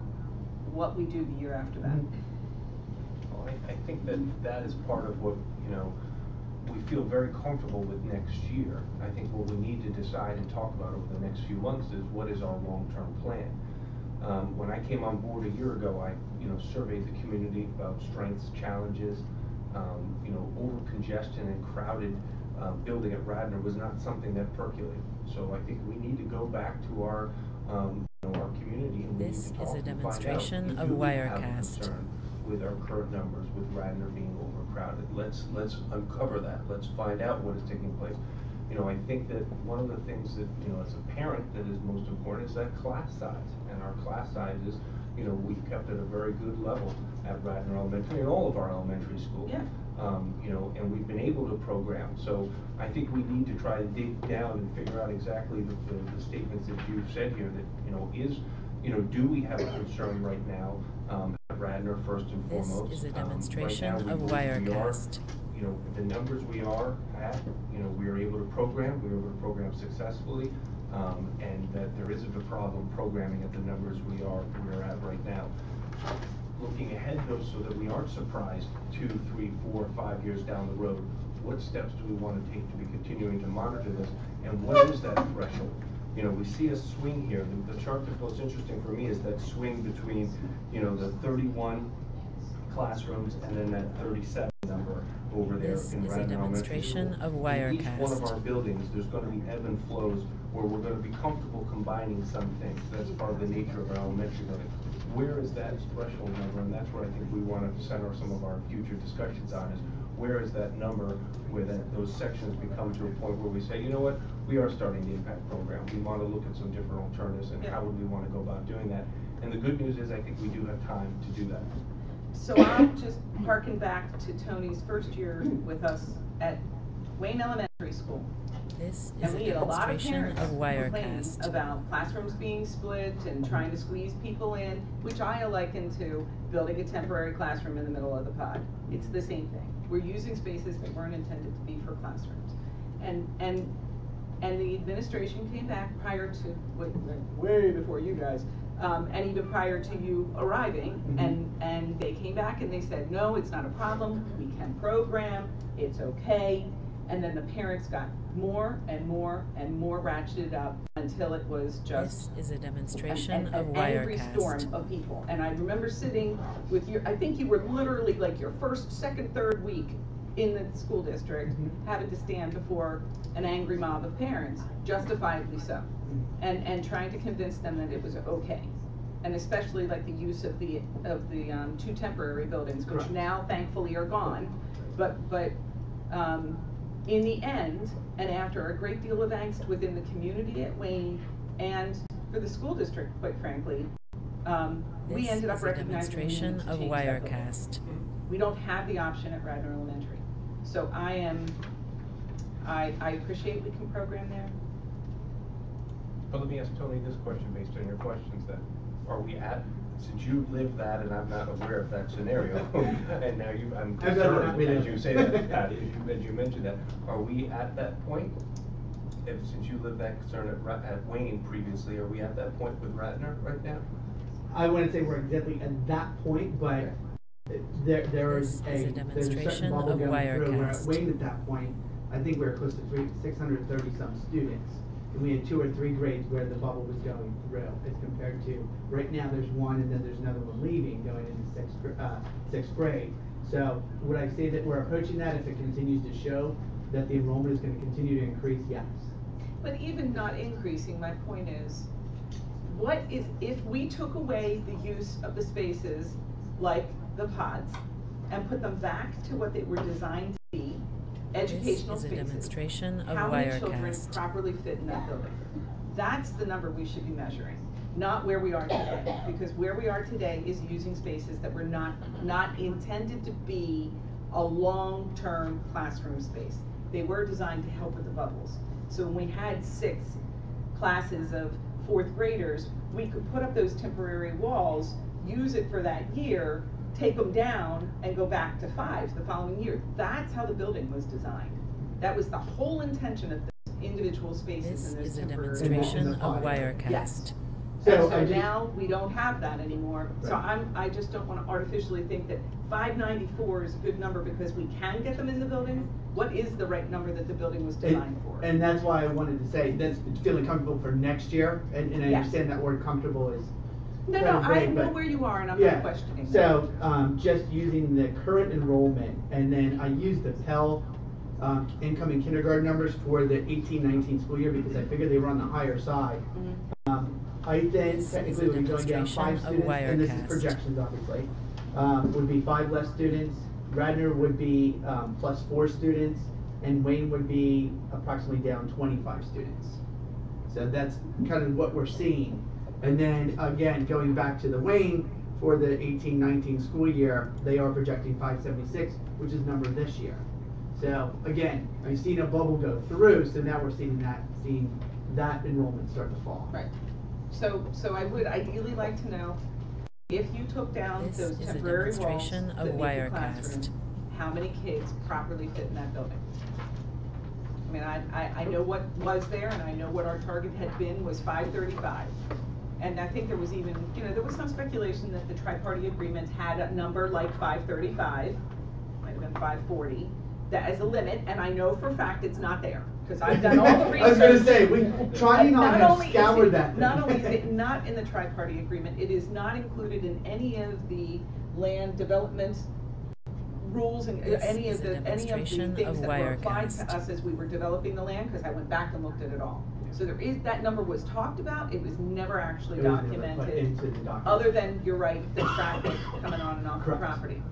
what we do the year after that. Well, I think that is part of what, we feel very comfortable with next year. I think what we need to decide and talk about over the next few months is what is our long-term plan. When I came on board a year ago, I surveyed the community about strengths, challenges. Over congestion and crowded building at Radnor was not something that percolated. So I think we need to go back to our community and we need This to talk is a and find out, demonstration of do we have a Wirecast. concern with our current numbers, with Radnor being overcrowded? Let's uncover that. Let's find out what is taking place. I think that one of the things that, as a parent that is most important is that class size. And our class sizes, we've kept at a very good level at Radnor Elementary and all of our elementary schools. Yeah. And we've been able to program. So I think we need to try to dig down and figure out exactly the statements that you've said here that, do we have a concern right now at Radnor first and This foremost? is a Right demonstration now, we of believe we are, Wirecast. the numbers we are at, we are able to program, successfully, and that there isn't a problem programming at the numbers we're at right now. Looking ahead though, so that we aren't surprised 2, 3, 4, 5 years down the road, what steps do we want to take to be continuing to monitor this, and what is that threshold? We see a swing here. The chart that's most interesting for me is that swing between, the 31 classrooms and then that 37 number over there This in is a Radnor Elementary demonstration School. of In each one of Wirecast. our buildings, there's going to be ebb and flows where we're going to be comfortable combining some things. That's part of the nature of our elementary building. Where is that threshold number? And that's where I think we want to center some of our future discussions on is where is that number where those sections become to a point where we say, you know what, we are starting the impact program. We want to look at some different alternatives and how would we want to go about doing that. And the good news is I think we do have time to do that. So I'll just harken back to Tony's first year with us at Wayne Elementary School. This And is a we had a lot of demonstration parents of complaining Wirecast. about classrooms being split and trying to squeeze people in, which I liken to building a temporary classroom in the middle of the pod. It's the same thing. We're using spaces that weren't intended to be for classrooms. And And the administration came back prior to, way before you guys, and even prior to you arriving, and they came back and they said, no, it's not a problem, we can program, it's okay. And then the parents got more and more and more ratcheted up until it was just This is a demonstration an of angry Wirecast. storm of people. And I remember sitting with I think you were literally like your first, second, third week in the school district, having to stand before an angry mob of parents, justifiably so, and trying to convince them that it was okay. And especially like the use of the 2 temporary buildings, which Correct. now thankfully are gone. But in the end, and after a great deal of angst within the community at Wayne and for the school district, quite frankly, we This ended up is a recognizing we needed demonstration to of change that building. Wirecast. We don't have the option at Radnor Elementary. So I appreciate we can program there. But let me ask Tony this question based on your questions then. Are we since you live that and I'm not aware of that scenario, and now I'm concerned as you say that, Pat, as you mentioned that, are we at that point? Since you live that concern at Wayne previously, are we at that point with Radnor right now? I wouldn't say we're exactly at that point, but there is This is a there's a certain demonstration bubble of going through where at Wirecast. Wayne at that point, I think we were close to 630 some students. And we had 2 or 3 grades where the bubble was going through as compared to, right now there's 1 and then there's another one leaving going into 6th grade. So would I say that we're approaching that if it continues to show that the enrollment is going to continue to increase? Yes. But even not increasing, my point is, what is, if we took away the use of the spaces like the pods and put them back to what they were designed to be, educational This is a spaces, demonstration of how many children Wirecast. properly fit in that building? That's the number we should be measuring, not where we are today. Because where we are today is using spaces that were not intended to be a long-term classroom space. They were designed to help with the bubbles. So when we had 6 classes of 4th graders, we could put up those temporary walls, use it for that year, take them down, and go back to 5 the following year. That's how the building was designed. That was the whole intention of the individual spaces This in those is a temporary demonstration walls. of Wirecast. Yes. So So now we don't have that anymore. So Right. I just don't want to artificially think that 594 is a good number because we can get them in the building. What is the right number that the building was designed for? And that's why I wanted to say that's feeling comfortable for next year, and I Yes. understand that word comfortable is No, kind of I vague, know but- where you are and I'm yeah. not questioning that. So, just using the current enrollment, and then I used the Pell incoming kindergarten numbers for the 18-19 school year because I figured they were on the higher side. I then This technically is a would be going down 5 demonstration of students, and this is Wirecast. projections obviously, would be 5 less students. Radnor would be plus 4 students, and Wayne would be approximately down 25 students. So that's kind of what we're seeing. And then again, going back to the Wayne for the 18-19 school year, they are projecting 576, which is number this year. So again, I've seen a bubble go through, so now we're seeing that enrollment start to fall. Right. So I would ideally like to know, if you took down This those is a temporary walls demonstration of that make the Wirecast. classroom, how many kids properly fit in that building? I mean, I know what was there, and I know what our target had been was 535. And I think there was even, there was some speculation that the tri-party agreement had a number like 535, might have been 540, that as a limit, and I know for a fact it's not there, because I've done all the research. I was gonna say, we try and not have only is scoured it- that. Not only is it not in the tri-party agreement, it is not included in any of the land development rules and This any is of a the demonstration things of that were applied to Wirecast. us as we were developing the land, because I went back and looked at it all. So that number was talked about, it was never actually It was never put documented, into the document. other than, you're right, the traffic coming on and off the Correct. property.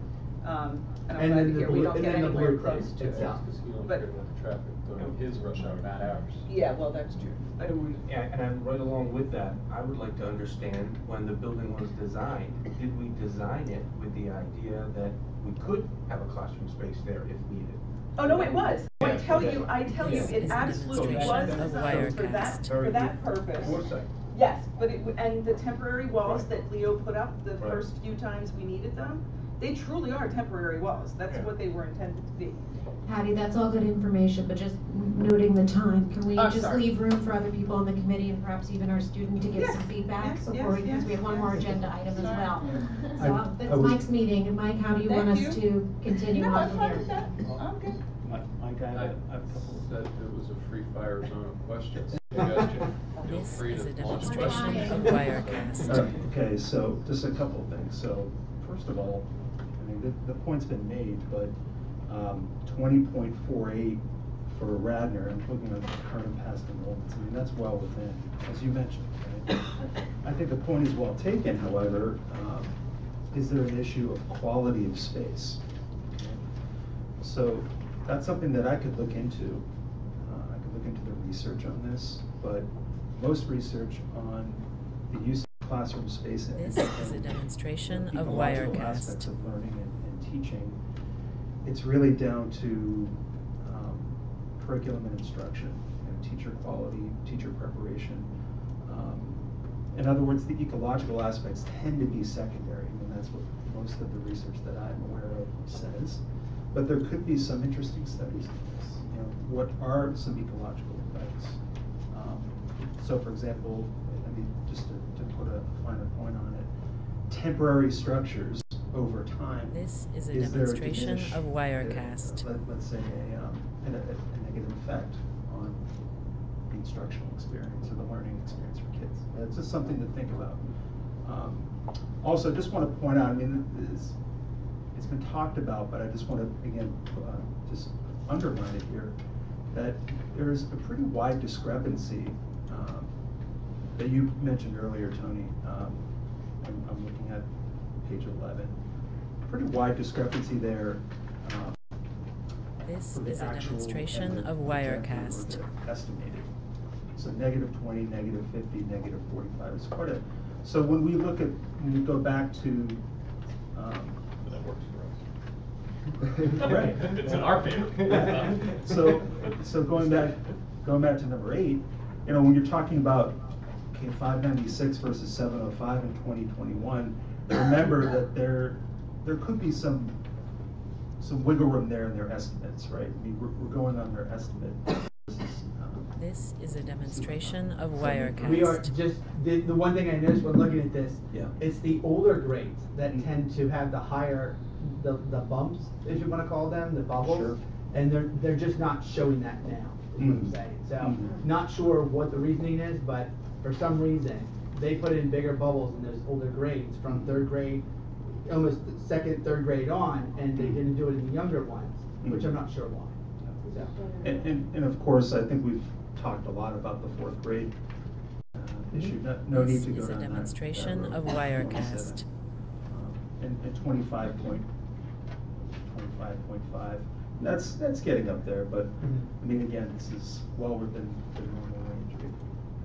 And I'm And glad then to the hear we blue- don't and get then the anywhere blueprint close to it. itself. Because you don't But- care about the traffic during his rush hour, not ours. Yeah, well, that's true. And right along with that, I would like to understand, when the building was designed, did we design it with the idea that we could have a classroom space there if needed? Oh, no, it was. I Yeah, tell okay. you, This it is a absolutely was demonstration of designed for that, Wirecast. for that purpose. Foresight. Yes, but and the temporary walls Right. that Leo put up the Right. first few times we needed them, They truly are temporary walls. That's what they were intended to be. Patty, that's all good information, but just noting the time, can we Oh, just sorry. leave room for other people on the committee and perhaps even our student to give Yes, some feedback yes, before, yes, because we have one yes, more yes. agenda item as Sorry. well. I- So I that's was- Mike's meeting, and Mike, how do you Thank want you. us to continue No, on I'm from fine here? with that. I'm good. Mike, I have a couple. Said it was a free fire zone of questions. You guys can feel This free is to a launch demonstration questions. of Wirecast. Okay, so just a couple of things. So first of all, I mean, the point's been made, but 20.48 for Radnor, and looking at the current and past enrollments, I mean, that's well within, as you mentioned, right? I think the point is well taken, however, is there an issue of quality of space? So that's something that I could look into. I could look into the research on this, but most research on the use of classroom space and This is a demonstration of ecological Wirecast. aspects of learning and teaching, it's really down to curriculum and instruction, teacher quality, teacher preparation. In other words, the ecological aspects tend to be secondary. I mean, that's what most of the research that I'm aware of says. But there could be some interesting studies in this. What are some ecological effects? So, for example, I mean, just to put a finer point on it, temporary structures over time. This is a there demonstration diminished, of Wirecast. let's say a negative effect on the instructional experience or the learning experience for kids. It's just something to think about. Also, just want to point out, I mean, it's been talked about, but I just want to, again, just underline it here, that there's a pretty wide discrepancy that you mentioned earlier, Tony. I'm looking at page 11. Pretty wide discrepancy there. This for the is a actual demonstration and the of projected or Wirecast. the estimated. So -20, -50, -45. It's quite a. So when we look at, when we go back to. That works for us. Right. It's in our favor. So going back to number 8, when you're talking about 596 versus 705 in 2021, remember that there could be some wiggle room there in their estimates, right? I mean, we're going on their estimate. This is a demonstration of We are Wirecast. just, the one thing I noticed when looking at this, Yeah. it's the older grades that tend to have the higher, the bumps, if you want to call them, the bubbles. Sure. And they're just not showing that now, is what I'm Mhm. saying. So, Mhm. not sure what the reasoning is, but for some reason, they put in bigger bubbles in those older grades from 3rd grade, almost 2nd, 3rd grade on, and they didn't do it in the younger ones, which I'm not sure why. So. And of course, I think we've talked a lot about the 4th grade issue. No need This to go is a down that demonstration road. of Wirecast. And 25.5. That's getting up there, but I mean, again, this is well within the normal range of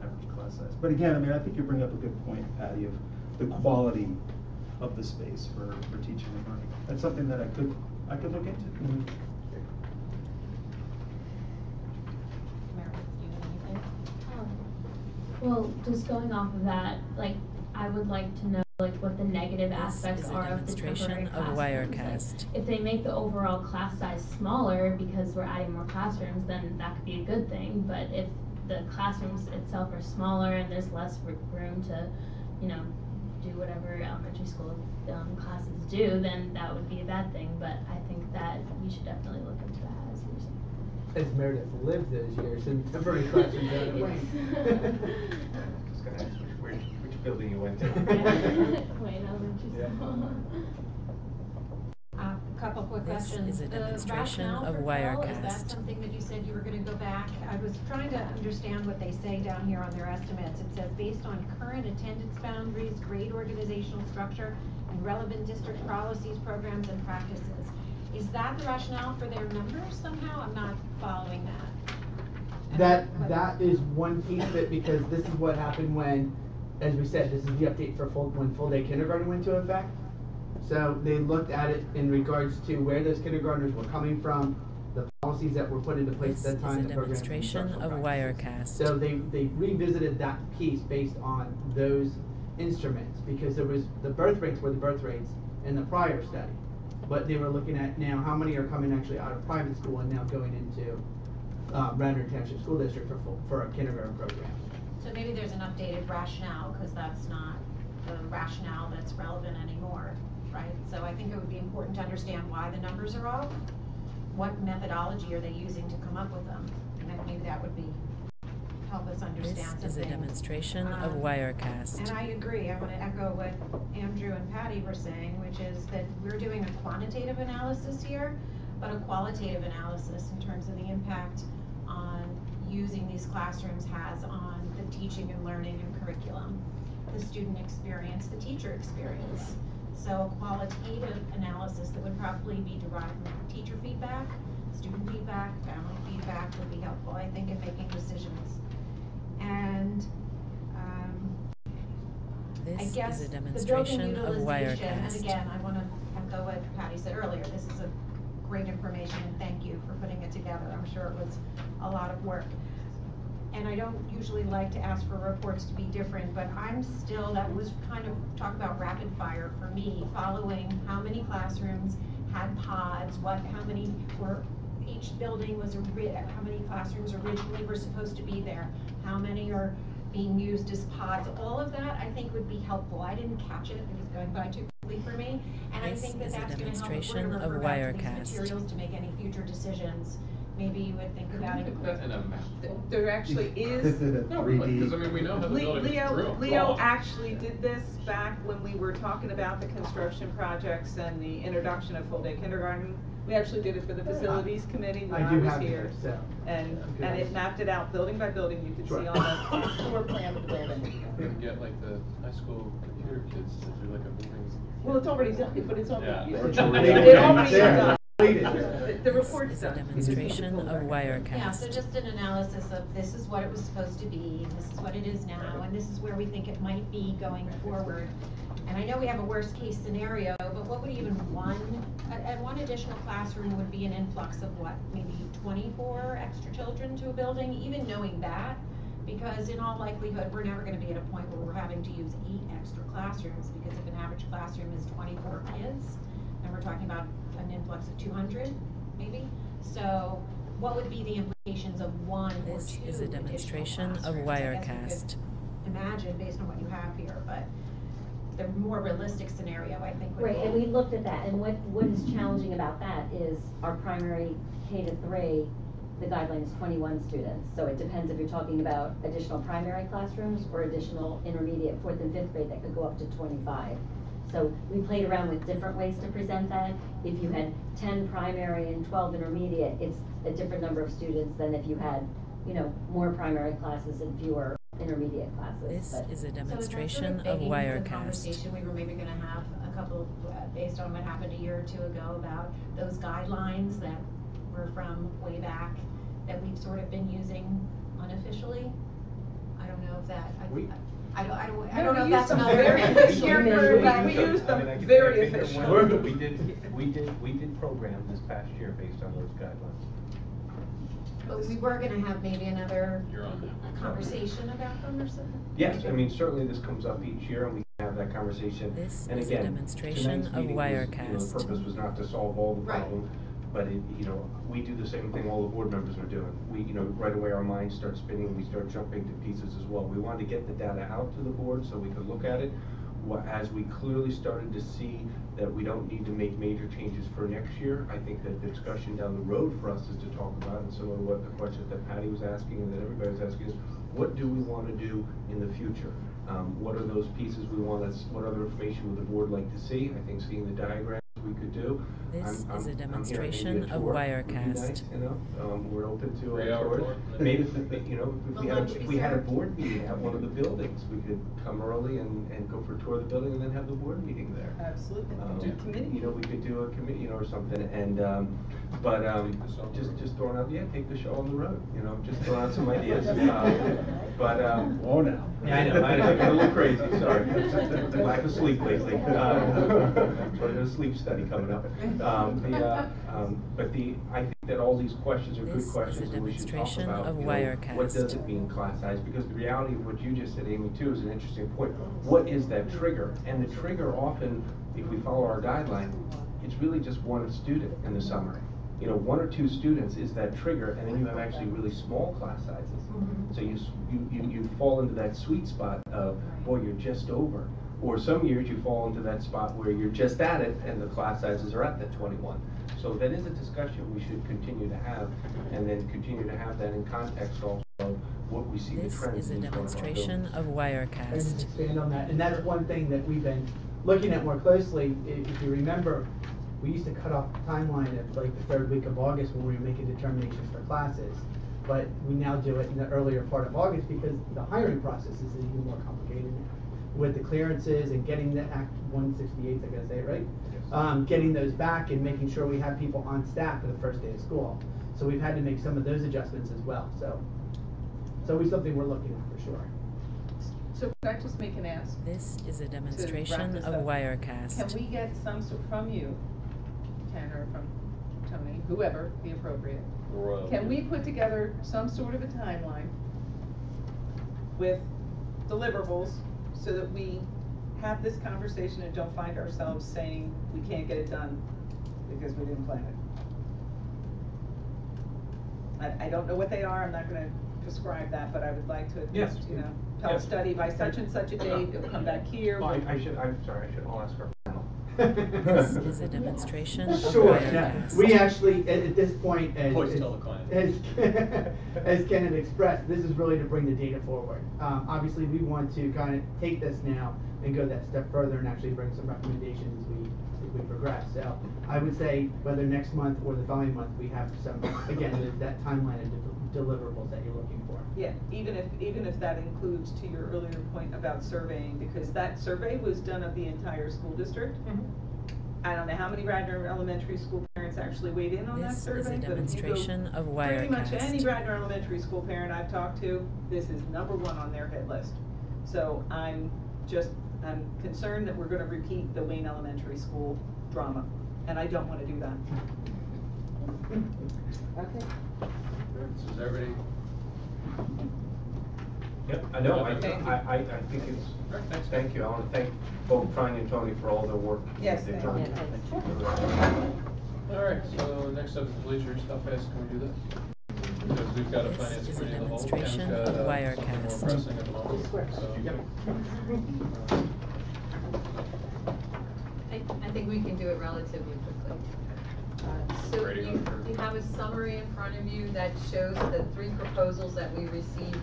average class size. But again, I mean, I think you bring up a good point, Patty, of the quality of the space for teaching and learning. That's something that I could look into. Well, just going off of that, like, I would like to know, like, what the negative This aspects is a are of the demonstration temporary of classrooms. Wirecast. Like, if they make the overall class size smaller because we're adding more classrooms, then that could be a good thing. But if the classrooms itself are smaller and there's less room to, do whatever elementary school classes do, then that would be a bad thing. But I think that we should definitely look into that, as you were saying. As Meredith lived those years in temporary classrooms out of Wayne. Just gonna ask which building you went to. Wayne Elementary Yeah. School. A couple quick This questions. is a The demonstration rationale of for Pell, is that Wirecast. something that you said you were gonna go back? I was trying to understand what they say down here on their estimates. It says, based on current attendance boundaries, grade organizational structure, and relevant district policies, programs, and practices. Is that the rationale for their numbers somehow? I'm not following that. That is one piece of it, because this is what happened when, as we said, this is the update for when full day kindergarten went into effect. So they looked at it in regards to where those kindergartners were coming from, the policies that were put into place This at that time, is a the programs and demonstration instructional of practices. Wirecast. So they revisited that piece based on those instruments, because the birth rates were the birth rates in the prior study. but they were looking at now how many are coming actually out of private school and now going into Radnor Township School District for a kindergarten program. So maybe there's an updated rationale, because that's not the rationale that's relevant anymore, right? So I think it would be important to understand why the numbers are off. What methodology are they using to come up with them? And then maybe that would help us understand This is a demonstration of Wirecast. And I agree. I want to echo what Andrew and Patty were saying, which is that we're doing a quantitative analysis here, but a qualitative analysis in terms of the impact on using these classrooms has on the teaching and learning and curriculum, the student experience, the teacher experience. So a qualitative analysis that would probably be derived from teacher feedback, student feedback, family feedback would be helpful, I think, in making decisions. And I This guess is a the building demonstration of utilization, and Wirecast. again, I want to echo what Patty said earlier, this is a great information, and thank you for putting it together. I'm sure it was a lot of work. And I don't usually like to ask for reports to be different, but I'm still, that was kind of talk about rapid fire for me, following how many classrooms had pods, how many were, each building was, how many classrooms originally were supposed to be there, how many are being used as pods. All of that I think would be helpful. I didn't catch it, it was going by too quickly for me. And I think that that's going to help if we're going to refer back to these materials to make any future decisions. Maybe you would think about it. That in a map. There actually is. No, really, because I mean, we know how the building Leo actually did this back when we were talking about the construction projects and the introduction of full-day kindergarten. We actually did it for the facilities committee when I was here. And it mapped it out building by building. You could see on the floor plan of the building. We can get like the high school computer kids to do like a moving. Well, it's already done, but it's already. Yeah. It already done. The report's This is a done. demonstration of Wirecast. Yeah, so just an analysis of this is what it was supposed to be, and this is what it is now, and this is where we think it might be going forward. And I know we have a worst case scenario, but what would even one additional classroom would be an influx of what, maybe 24 extra children to a building, even knowing that, because in all likelihood, we're never gonna be at a point where we're having to use 8 extra classrooms, because if an average classroom is 24 kids, and we're talking about an influx of 200, maybe. So what would be the implications of 1 or 2 This is a demonstration of additional classrooms? I guess Wirecast. we could imagine based on what you have here, but the more realistic scenario, I think, would Right, be. and we looked at that, and what is challenging about that is our primary K-3, the guideline is 21 students. So it depends if you're talking about additional primary classrooms or additional intermediate 4th and 5th grade that could go up to 25. So we played around with different ways to present that. If you had 10 primary and 12 intermediate, it's a different number of students than if you had, more primary classes and fewer intermediate classes. This is a So demonstration is that sort of begging the Wirecast. conversation we were maybe gonna have a couple, based on what happened a year or two ago about those guidelines that were from way back that we've sort of been using unofficially? I don't know if that, I don't know if that's not very official. We used them very officially. We did program this past year based on those guidelines. But we were gonna have maybe another You're on that. conversation about them or something? Yes, I mean, certainly this comes up each year and we can have that conversation. This And is a again, demonstration tonight's of meeting was, Wirecast. the purpose was not to solve all the Right. problems, but we do the same thing all the board members are doing. We, right away our minds start spinning, we start jumping to pieces as well. We wanted to get the data out to the board so we could look at it. As we clearly started to see that we don't need to make major changes for next year, I think that the discussion down the road for us is to talk about, and some of what the questions that Patty was asking and that everybody was asking is, what do we want to do in the future? What are those pieces we want to, what other information would the board like to see? I think seeing the diagrams we could do. This is a I'm demonstration here. Maybe a of tour would be Wirecast. nice, we're open to 3-hour tours. tour. Maybe, lunch if be we had a served? board meeting at one of the buildings, we could come early and go for a tour of the building and then have the board meeting there. Absolutely. Do committee. We could do a committee, or something, and, just throwing out, take the show on the road, just throwing out some ideas. Whoa now. Yeah, I know, I got a little crazy, sorry. Lack of sleep lately. So I got a sleep study coming up. I think that all these questions are good This is a questions, and we should talk demonstration about, of what Wirecast. does it mean class size? Because the reality of what you just said, Amy, too, is an interesting point. What is that trigger? And the trigger often, if we follow our guideline, it's really just one student in the summer. You know, 1 or 2 students is that trigger, and then you have actually really small class sizes. So you fall into that sweet spot of, boy, you're just over. Or some years you fall into that spot where you're just at it and the class sizes are at that 21. So that is a discussion we should continue to have, and then continue to have that in context also of what we see the This trends is a in front of our demonstration buildings. of I can Wirecast. expand on that, and that's one thing that we've been looking at more closely. If you remember, we used to cut off the timeline at like the 3rd week of August when we were making determinations for classes. But we now do it in the earlier part of August because the hiring process is even more complicated now. With the clearances and getting the Act 168, I gotta say it right? Yes. Getting those back and making sure we have people on staff for the first day of school. So we've had to make some of those adjustments as well, so it's always something we're looking at for sure. So could I just make an ask? This is a To wrap demonstration this of up? Wirecast. Can we get some sort from you, Ken, or from Tony, whoever be appropriate? Can we put together some sort of a timeline with deliverables so that we have this conversation and don't find ourselves saying we can't get it done because we didn't plan it? I don't know what they are, I'm not gonna prescribe that, but I would like to at Yes. least, tell a Yes. study by such and such a date, it'll come back here. Well, I'm sorry, I should all ask our panel. This is a demonstration of Sure, yeah. Wirecast. We actually, at this point, Always tell the client. as Ken had expressed, this is really to bring the data forward. Obviously, we want to kind of take this now and go that step further and actually bring some recommendations as we progress. So I would say whether next month or the following month, we have some, again, that timeline of deliverables that you're looking for. Yeah, even if that includes, to your earlier point about surveying, because that survey was done of the entire school district. I don't know how many Radnor Elementary School parents actually weighed in on that This survey, is a but if you go demonstration of pretty much Wirecast. any Radnor Elementary School parent I've talked to, this is #1 on their hit list. So I'm concerned that we're gonna repeat the Wayne Elementary School drama, and I don't wanna do that. Okay. So is everybody? Yep, I know, I Thank you. think it's, All right, thanks. thank you, I want to thank both Tony and Tony for all their work. Yes, they've thank done. you. All right, so next up is bleachers. How fast can we do this? Because we've got a This finance is a committee of the whole. Ken's demonstration got, of something more Wirecast. pressing at the moment, so. I think we can do it relatively quickly. So Ready on third. you have a summary in front of you that shows the 3 proposals that we received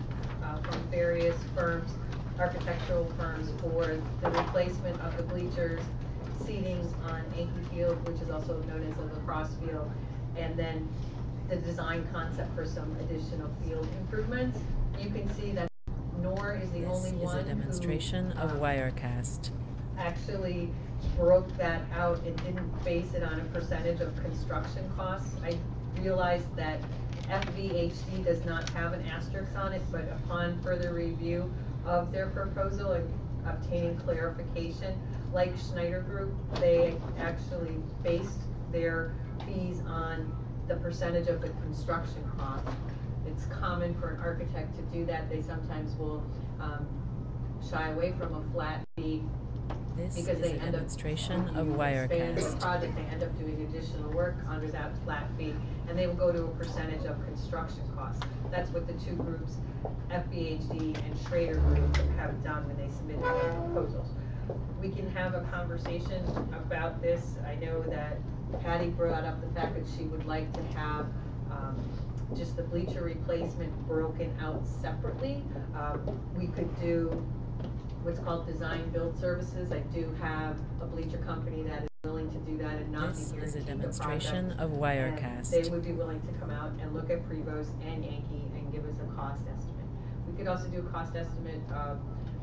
from various firms, architectural firms, for the replacement of the bleachers, seatings on Yankee Field, which is also known as the lacrosse field, and then the design concept for some additional field improvements. You can see that Nor is the This only is one a demonstration who, of Wirecast. actually broke that out and didn't base it on a percentage of construction costs. I realized that FVHD does not have an asterisk on it, but upon further review of their proposal and obtaining clarification, like Schneider Group, they actually based their fees on the percentage of the construction cost. It's common for an architect to do that. They sometimes will shy away from a flat fee This because is they a end up, demonstration when of you expand the Wirecast. project, they end up doing additional work under that flat fee, and they will go to a percentage of construction costs. That's what the 2 groups, FBHD and Schrader Group, have done when they submitted their proposals. We can have a conversation about this. I know that Patty brought up the fact that she would like to have just the bleacher replacement broken out separately. We could do what's called design build services. I do have a bleacher company that is willing to do that and not be This here is to a keep the demonstration project. of And Wirecast. they would be willing to come out and look at Prevost and Yankee and give us a cost estimate. We could also do a cost estimate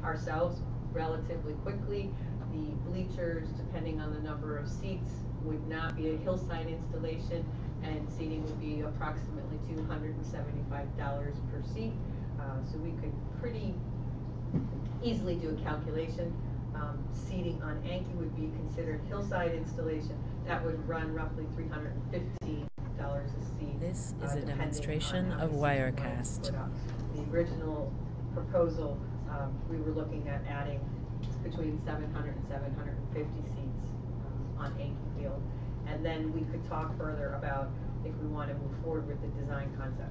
ourselves relatively quickly. The bleachers, depending on the number of seats, would not be a hillside installation, and seating would be approximately $275 per seat. So we could pretty easily do a calculation. Seating on Yankee would be considered hillside installation. That would run roughly $350 a seat. This is a depending demonstration on how of many seats you wanted to Wirecast. put up. The original proposal, we were looking at adding between 700 and 750 seats on Yankee Field. and then we could talk further about if we want to move forward with the design concept.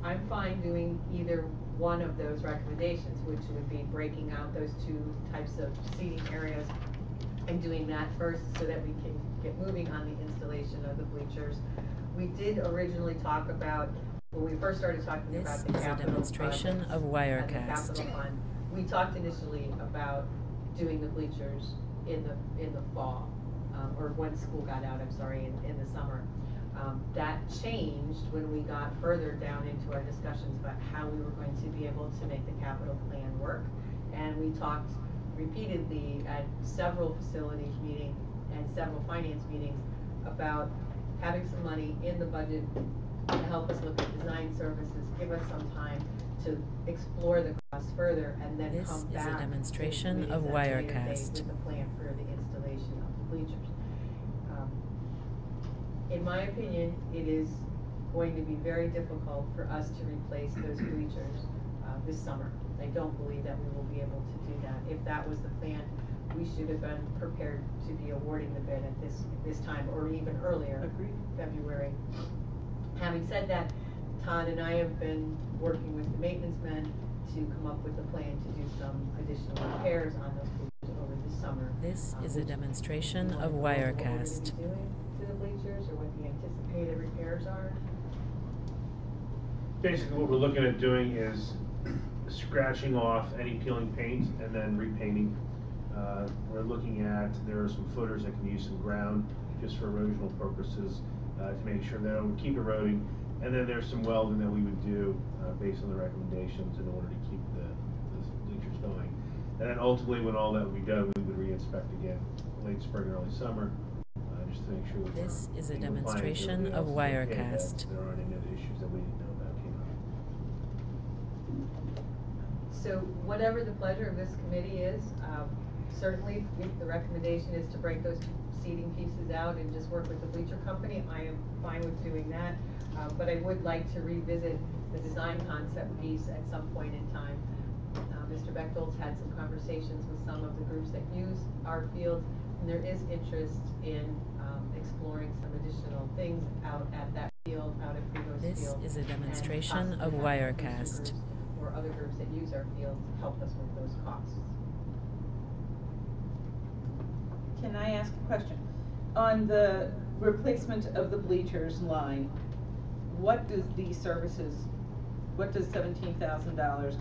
I'm fine doing either one of those recommendations, which would be breaking out those two types of seating areas and doing that first so that we can get moving on the installation of the bleachers. We did originally talk about, when we first started talking about the capital This is a demonstration projects of and Wirecast. the capital fund, we talked initially about doing the bleachers in the fall, or when school got out, I'm sorry, in the summer. That changed when we got further down into our discussions about how we were going to be able to make the capital plan work. And we talked repeatedly at several facilities meetings and several finance meetings about having some money in the budget to help us look at design services, give us some time to explore the costs further, and then This come is a back demonstration to of meetings at a later date Wirecast. with a plan for the installation of the bleachers. In my opinion, it is going to be very difficult for us to replace those bleachers this summer. I don't believe that we will be able to do that. If that was the plan, we should have been prepared to be awarding the bid at this time, or even earlier, February. Having said that, Todd and I have been working with the maintenance men to come up with a plan to do some additional repairs on those bleachers over the summer. This is a demonstration of What we're gonna Wirecast. be doing to the bleachers, or what the anticipated repairs are. Basically, what we're looking at doing is scratching off any peeling paint and then repainting. We're looking at, there are some footers that can use some ground just for erosional purposes to make sure they don't keep eroding. And then there's some welding that we would do based on the recommendations in order to keep the bleachers going. And then ultimately, when all that would be done, we would re-inspect again late spring, early summer, just to make sure that This is a we're in compliance with demonstration everything of else, okay, that Wirecast. there aren't any other issues that we didn't know about came up. So whatever the pleasure of this committee is, certainly if the recommendation is to break those two seating pieces out and just work with the bleacher company, I am fine with doing that. But I would like to revisit the design concept piece at some point in time. Mr. Bechtold's had some conversations with some of the groups that use our fields, and there is interest in exploring some additional things out at that field, out at Freehost This Field. is a demonstration and of possibly have Wirecast. bleacher groups or other groups that use our fields help us with those costs. Can I ask a question? On the replacement of the bleachers line, what does these services, what does $17,000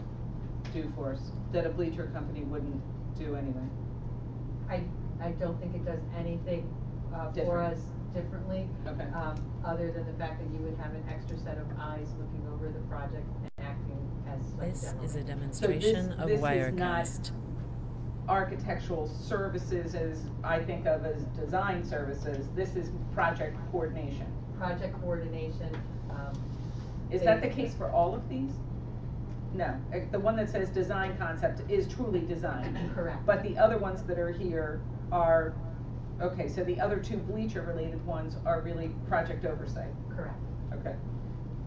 do for us that a bleacher company wouldn't do anyway? I don't think it does anything for Different. us differently. Okay. Other than the fact that you would have an extra set of eyes looking over the project and acting as like This general is a manager. demonstration of this is not Wirecast. architectural services as I think of as design services. This is project coordination. Project coordination. Is that the case for all of these? No, the one that says design concept is truly design. Correct. But the other ones that are here are, okay, so the other two bleacher related ones are really project oversight. Correct. Okay.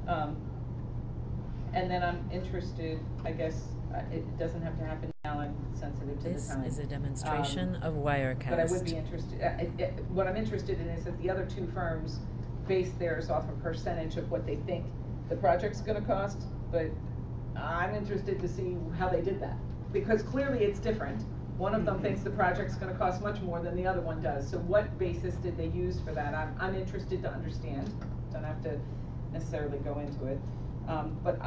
And then I'm interested, I guess, it doesn't have to happen now, I'm sensitive to This the time. is a demonstration of Wirecast. But I would be interested, what I'm interested in is that the other two firms base theirs off a percentage of what they think the project's gonna cost, but I'm interested to see how they did that. Because clearly it's different. One of them thinks the project's gonna cost much more than the other one does. So what basis did they use for that? I'm interested to understand. Don't have to necessarily go into it. But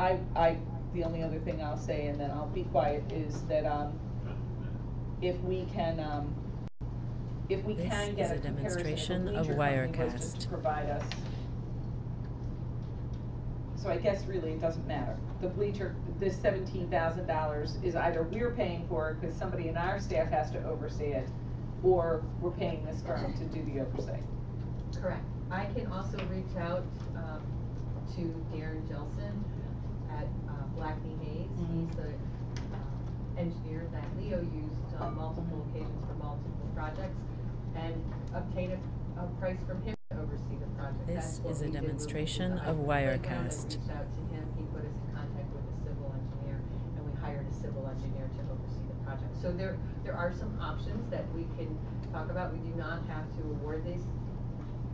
the only other thing I'll say, and then I'll be quiet, is that, if we can This get is a a comparison demonstration of of the bleacher company was Wirecast. to provide us. So I guess really it doesn't matter. The bleacher, this $17,000 is either we're paying for it because somebody in our staff has to oversee it, or we're paying this firm to do the oversight. Correct. I can also reach out to Darren Jelson at Blackney Hayes. He's the engineer that Leo used on multiple occasions for multiple projects, and obtain a price from him to oversee the project. This That's what is a we did with demonstration the of playground. Wirecast. We reached out to him, he put us in contact with a civil engineer, and we hired a civil engineer to oversee the project. So there are some options that we can talk about. We do not have to award this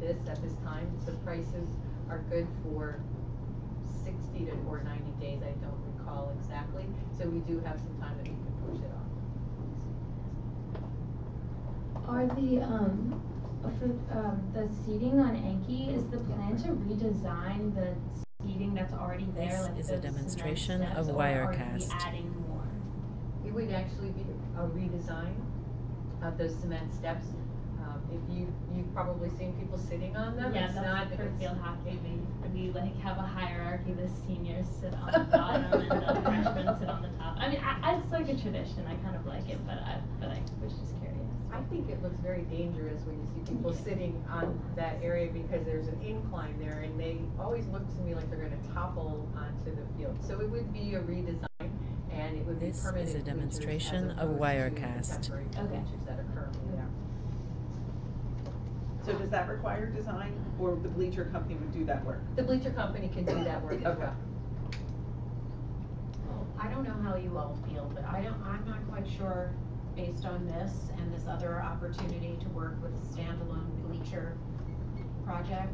at this time. The prices are good for 60 or 90 days, I don't recall exactly. So we do have some time that we can push it off. Are the seating on Enki, is the plan to redesign the seating that's already there? This like is those a demonstration cement steps, of or are Wirecast. we adding more? It would actually be a redesign of those cement steps. If you've probably seen people sitting on them. Yeah, it's that's not for it's- field hockey. We like have a hierarchy. The seniors sit on the bottom and the freshmen sit on the top. I mean, it's like a tradition. I kind of like it, but I was just curious. I think it looks very dangerous when you see people sitting on that area because there's an incline there, and they always look to me like they're going to topple onto the field. So it would be a redesign, and it would be This permanent is a bleachers demonstration as of opposed to Wirecast. temporary Okay. bleachers that are currently there. So does that require design, or the bleacher company would do that work? The bleacher company can do that work as Okay. well. Well, I don't know how you all feel, but I'm not quite sure, based on this and this other opportunity to work with a standalone bleacher project,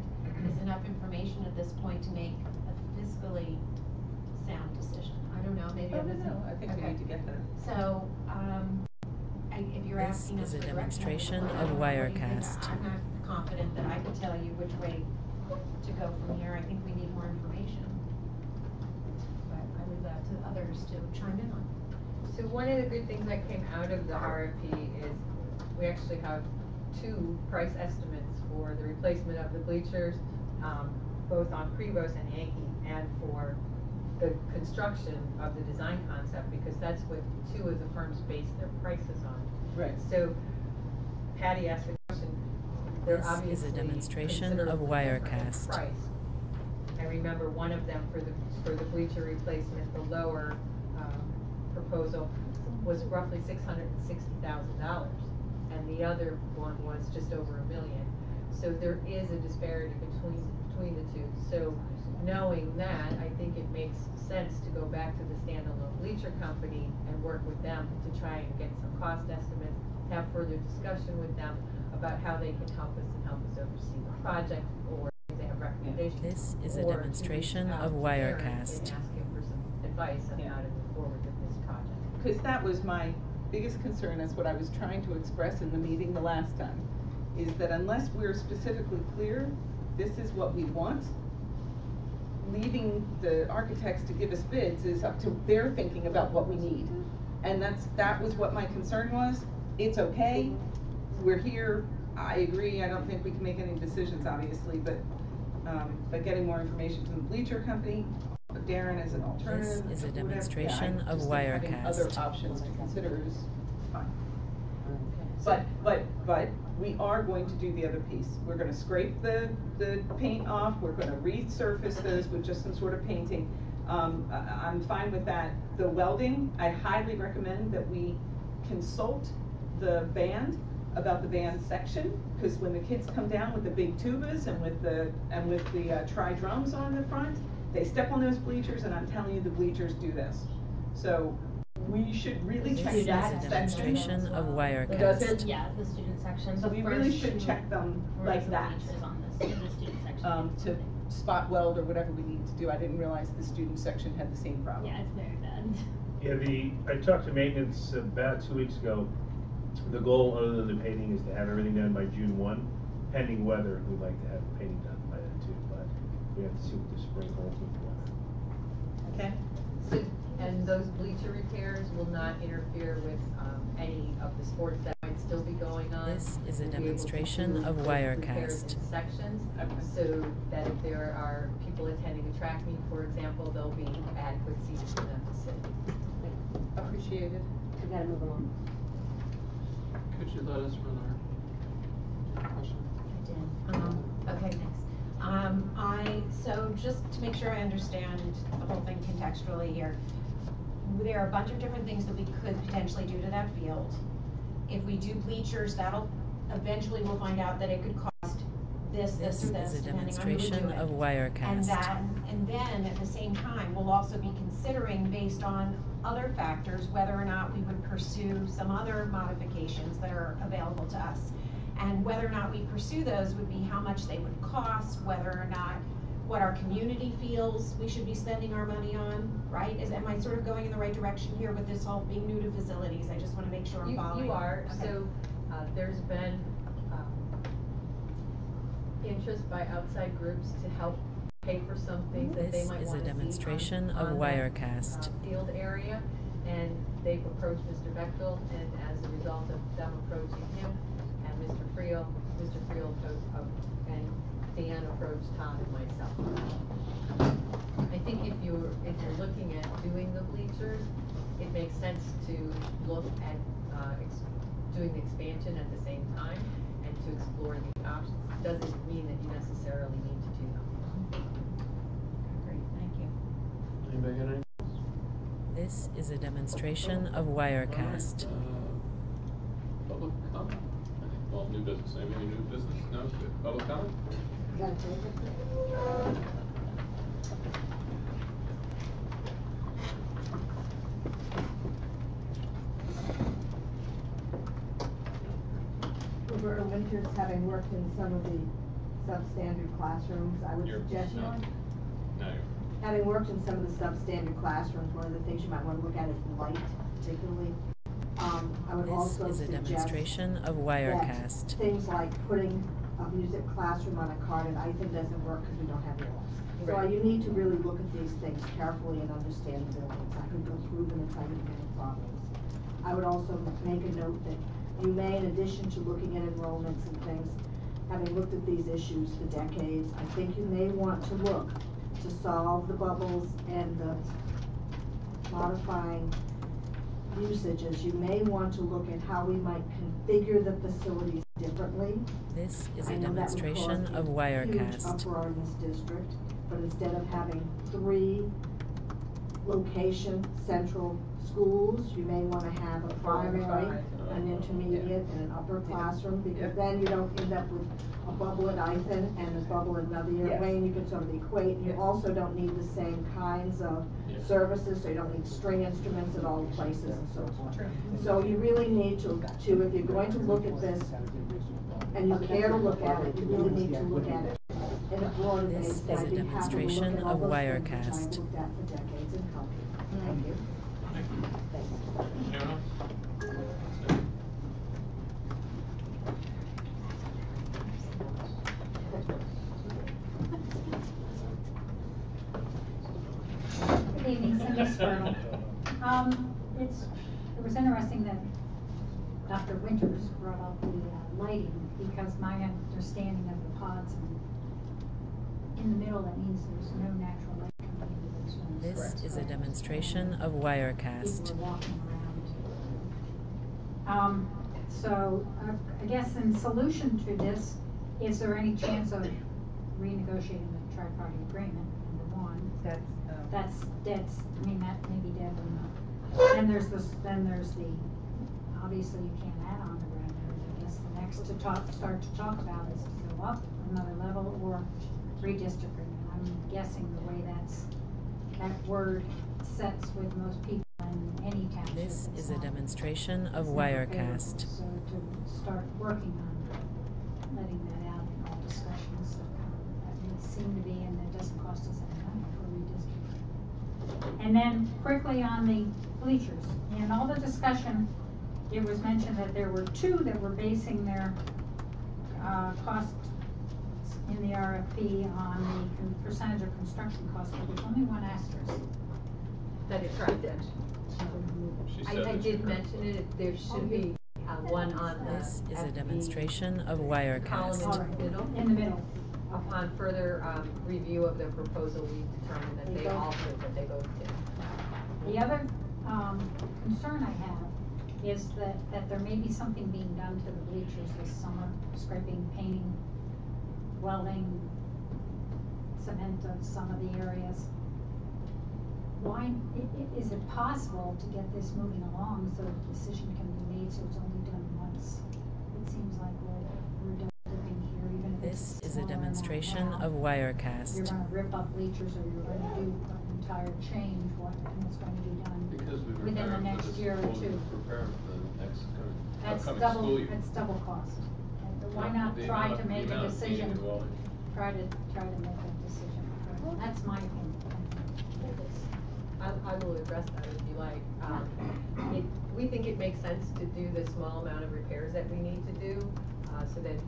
is enough information at this point to make a fiscally sound decision. I don't know, maybe Oh, I'm no, missing. no, I think we Okay. need to get there. So, if you're This asking us is a for direction, demonstration what do you of think? Wirecast. I'm not confident that I can tell you which way to go from here. I think we need more information. But I leave that to others to chime in on. So one of the good things that came out of the RFP is we actually have 2 price estimates for the replacement of the bleachers, both on Prevost and Yankee, and for the construction of the design concept, because that's what 2 of the firms base their prices on. Right. So Patty asked the question, they're This is a obviously demonstration of considerably different in Wirecast. price. I remember one of them for the bleacher replacement, the lower proposal was roughly $660,000, and the other one was just over $1 million. So there is a disparity between the two. So knowing that, I think it makes sense to go back to the standalone bleacher company and work with them to try and get some cost estimates, have further discussion with them about how they can help us and help us oversee the project, or if they have recommendations. This is a or to demonstration reach out of to parents Wirecast. and ask him for some advice on how to move forward with this project. Because that was my biggest concern, that's what I was trying to express in the meeting the last time, is that unless we're specifically clear, this is what we want, leaving the architects to give us bids is up to their thinking about what we need. And that was what my concern was. It's okay, we're here, I agree, I don't think we can make any decisions, obviously, but getting more information from the bleacher company, Darren as an alternative. This is a whatever, demonstration yeah, I of just think having Wirecast. other options to consider is fine. But we are going to do the other piece. We're gonna scrape the paint off, we're gonna resurface those with just some sort of painting. I'm fine with that. The welding, I highly recommend that we consult the band about the band section, because when the kids come down with the big tubas and with the tri-drums on the front, they step on those bleachers, and I'm telling you, the bleachers do this. So we should really check This is that a section. demonstration of Does Wirecast. it? Yeah, the student section. So the we really first should two check them rows like of that. bleachers on this, in the student section. To spot weld or whatever we need to do. I didn't realize the student section had the same problem. Yeah, it's very bad. Yeah, I talked to maintenance about 2 weeks ago. The goal, other than the painting, is to have everything done by June 1. Pending weather, we'd like to have the painting done by then too, but we have to see what the spring holds with weather. Okay. So, and those bleacher repairs will not interfere with any of the sports that might still be going on. This is a We'll be able to demonstration do of those repairs Wirecast. in sections, Okay. so that if there are people attending a track meet, for example, there'll be adequate seats for them to sit. Appreciated. We gotta move along. Could you let us run our question? Okay, next. So just to make sure I understand the whole thing contextually here, there are a bunch of different things that we could potentially do to that field. If we do bleachers, that'll, eventually we'll find out that it could cost this, This or this, is a depending on who would do demonstration it. of Wirecast. And then at the same time, we'll also be considering, based on other factors, whether or not we would pursue some other modifications that are available to us. And whether or not we pursue those would be how much they would cost, whether or not what our community feels we should be spending our money on, right? Am I sort of going in the right direction here with this all being new to facilities? I just want to make sure I'm following. You are. Okay. So there's been interest by outside groups to help pay for some things that they might want to see. This is a demonstration of on Wirecast. Field area, and they've approached Mr. Bechtel, and as a result of them approaching him and Mr. Friel and Dan approached Todd and myself. I think if you're looking at doing the bleachers, it makes sense to look at doing the expansion at the same time and to explore the options. Doesn't mean that you necessarily need to do them. Great, thank you. Anybody got any? This is a demonstration of Wirecast. Public comment? Well, new business. Any new business? No? Good. Public comment? Roberta Winters, having worked in some of the substandard classrooms, I would suggest, No. having worked in some of the substandard classrooms, one of the things you might want to look at is light, particularly. I would also This is a suggest demonstration of that Wirecast. things like putting a music classroom on a cart and I think doesn't work because we don't have walls. So Right. you need to really look at these things carefully and understand the buildings. I could go through them and tell you many problems. I would also make a note that you may, in addition to looking at enrollments and things, having looked at these issues for decades, I think you may want to look to solve the bubbles and the modifying usages. You may want to look at how we might configure the facilities differently. This is I a know that would demonstration cause of Huge Wirecast. uproar in this district, but instead of having 3 location central schools, you may wanna have a primary, an intermediate, and an upper classroom, because then you don't end up with a bubble at Ithan and a bubble at another Yes. way, and you can sort of equate, and you also don't need the same kinds of services, so you don't need string instruments at all places and so forth. So you really need to, if you're going to look at this, and you care to look at it, you really need to look at it in a broader This base. is a I'd be happy to look demonstration at all of those things which Wirecast. I've looked at for decades and helped you. Thank you. Anyone else? Good evening, Cindy Spurtle. It was interesting that Dr. Winters brought up the lighting, because my understanding of the pods in the middle, that means there's no natural light coming into those rooms. This is a demonstration of Wirecast. People are walking around. So I guess in solution to this, is there any chance of renegotiating the tri-party agreement, number one? That's, I mean, that may be dead or not. Then there's the, obviously you can't add on to Radnor. I guess the next start to talk about is to go up another level or redistricting. And I'm guessing the way that word sets with most people in any township. This is a not- demonstration of it's not favorable. Wirecast. So to start working on letting that out in all discussions, that would seem to be, and it doesn't cost us any money for redistricting. And then quickly on the bleachers, in all the discussion, it was mentioned that there were 2 that were basing their costs in the RFP on the percentage of construction costs, but there's only one asterisk. That is correct. She said I that did she- mention it, there should be one on the. This is a at the demonstration of column Wirecast. in the middle. In the middle. Upon further review of the proposal, we determined that they all fit, that they both did. The other concern I have is that there may be something being done to the bleachers this summer, scraping, painting, welding, cement of some of the areas. Why, is it possible to get this moving along so a decision can be made so it's only done once? It seems like we're double dipping here, even if This it's is a smaller amount demonstration now. of You're Wirecast. gonna rip up bleachers or you're gonna do an entire change, what's going to be done Because we within the prepare for next this, year or well, we two. prepare for the next That's upcoming school year. double cost. And why not The try amount to of- make the a amount of decision, heating and welding. try to make a decision. That's my opinion. I will address that if you like. We think it makes sense to do the small amount of repairs that we need to do, so that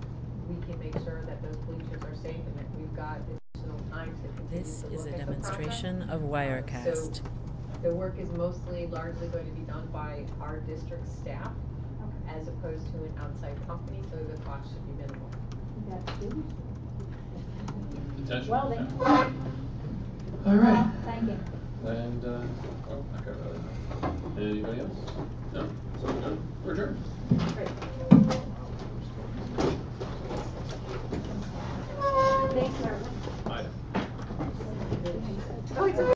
we can make sure that those bleachers are safe and that we've got additional time to continue This to is look a at the demonstration project. of Wirecast. So the work is largely going to be done by our district staff as opposed to an outside company, so the cost should be minimal. Potentially. Well, then. All right. Thank you. And, oh, I got that. Anybody else? No? So, we're adjourned. Great.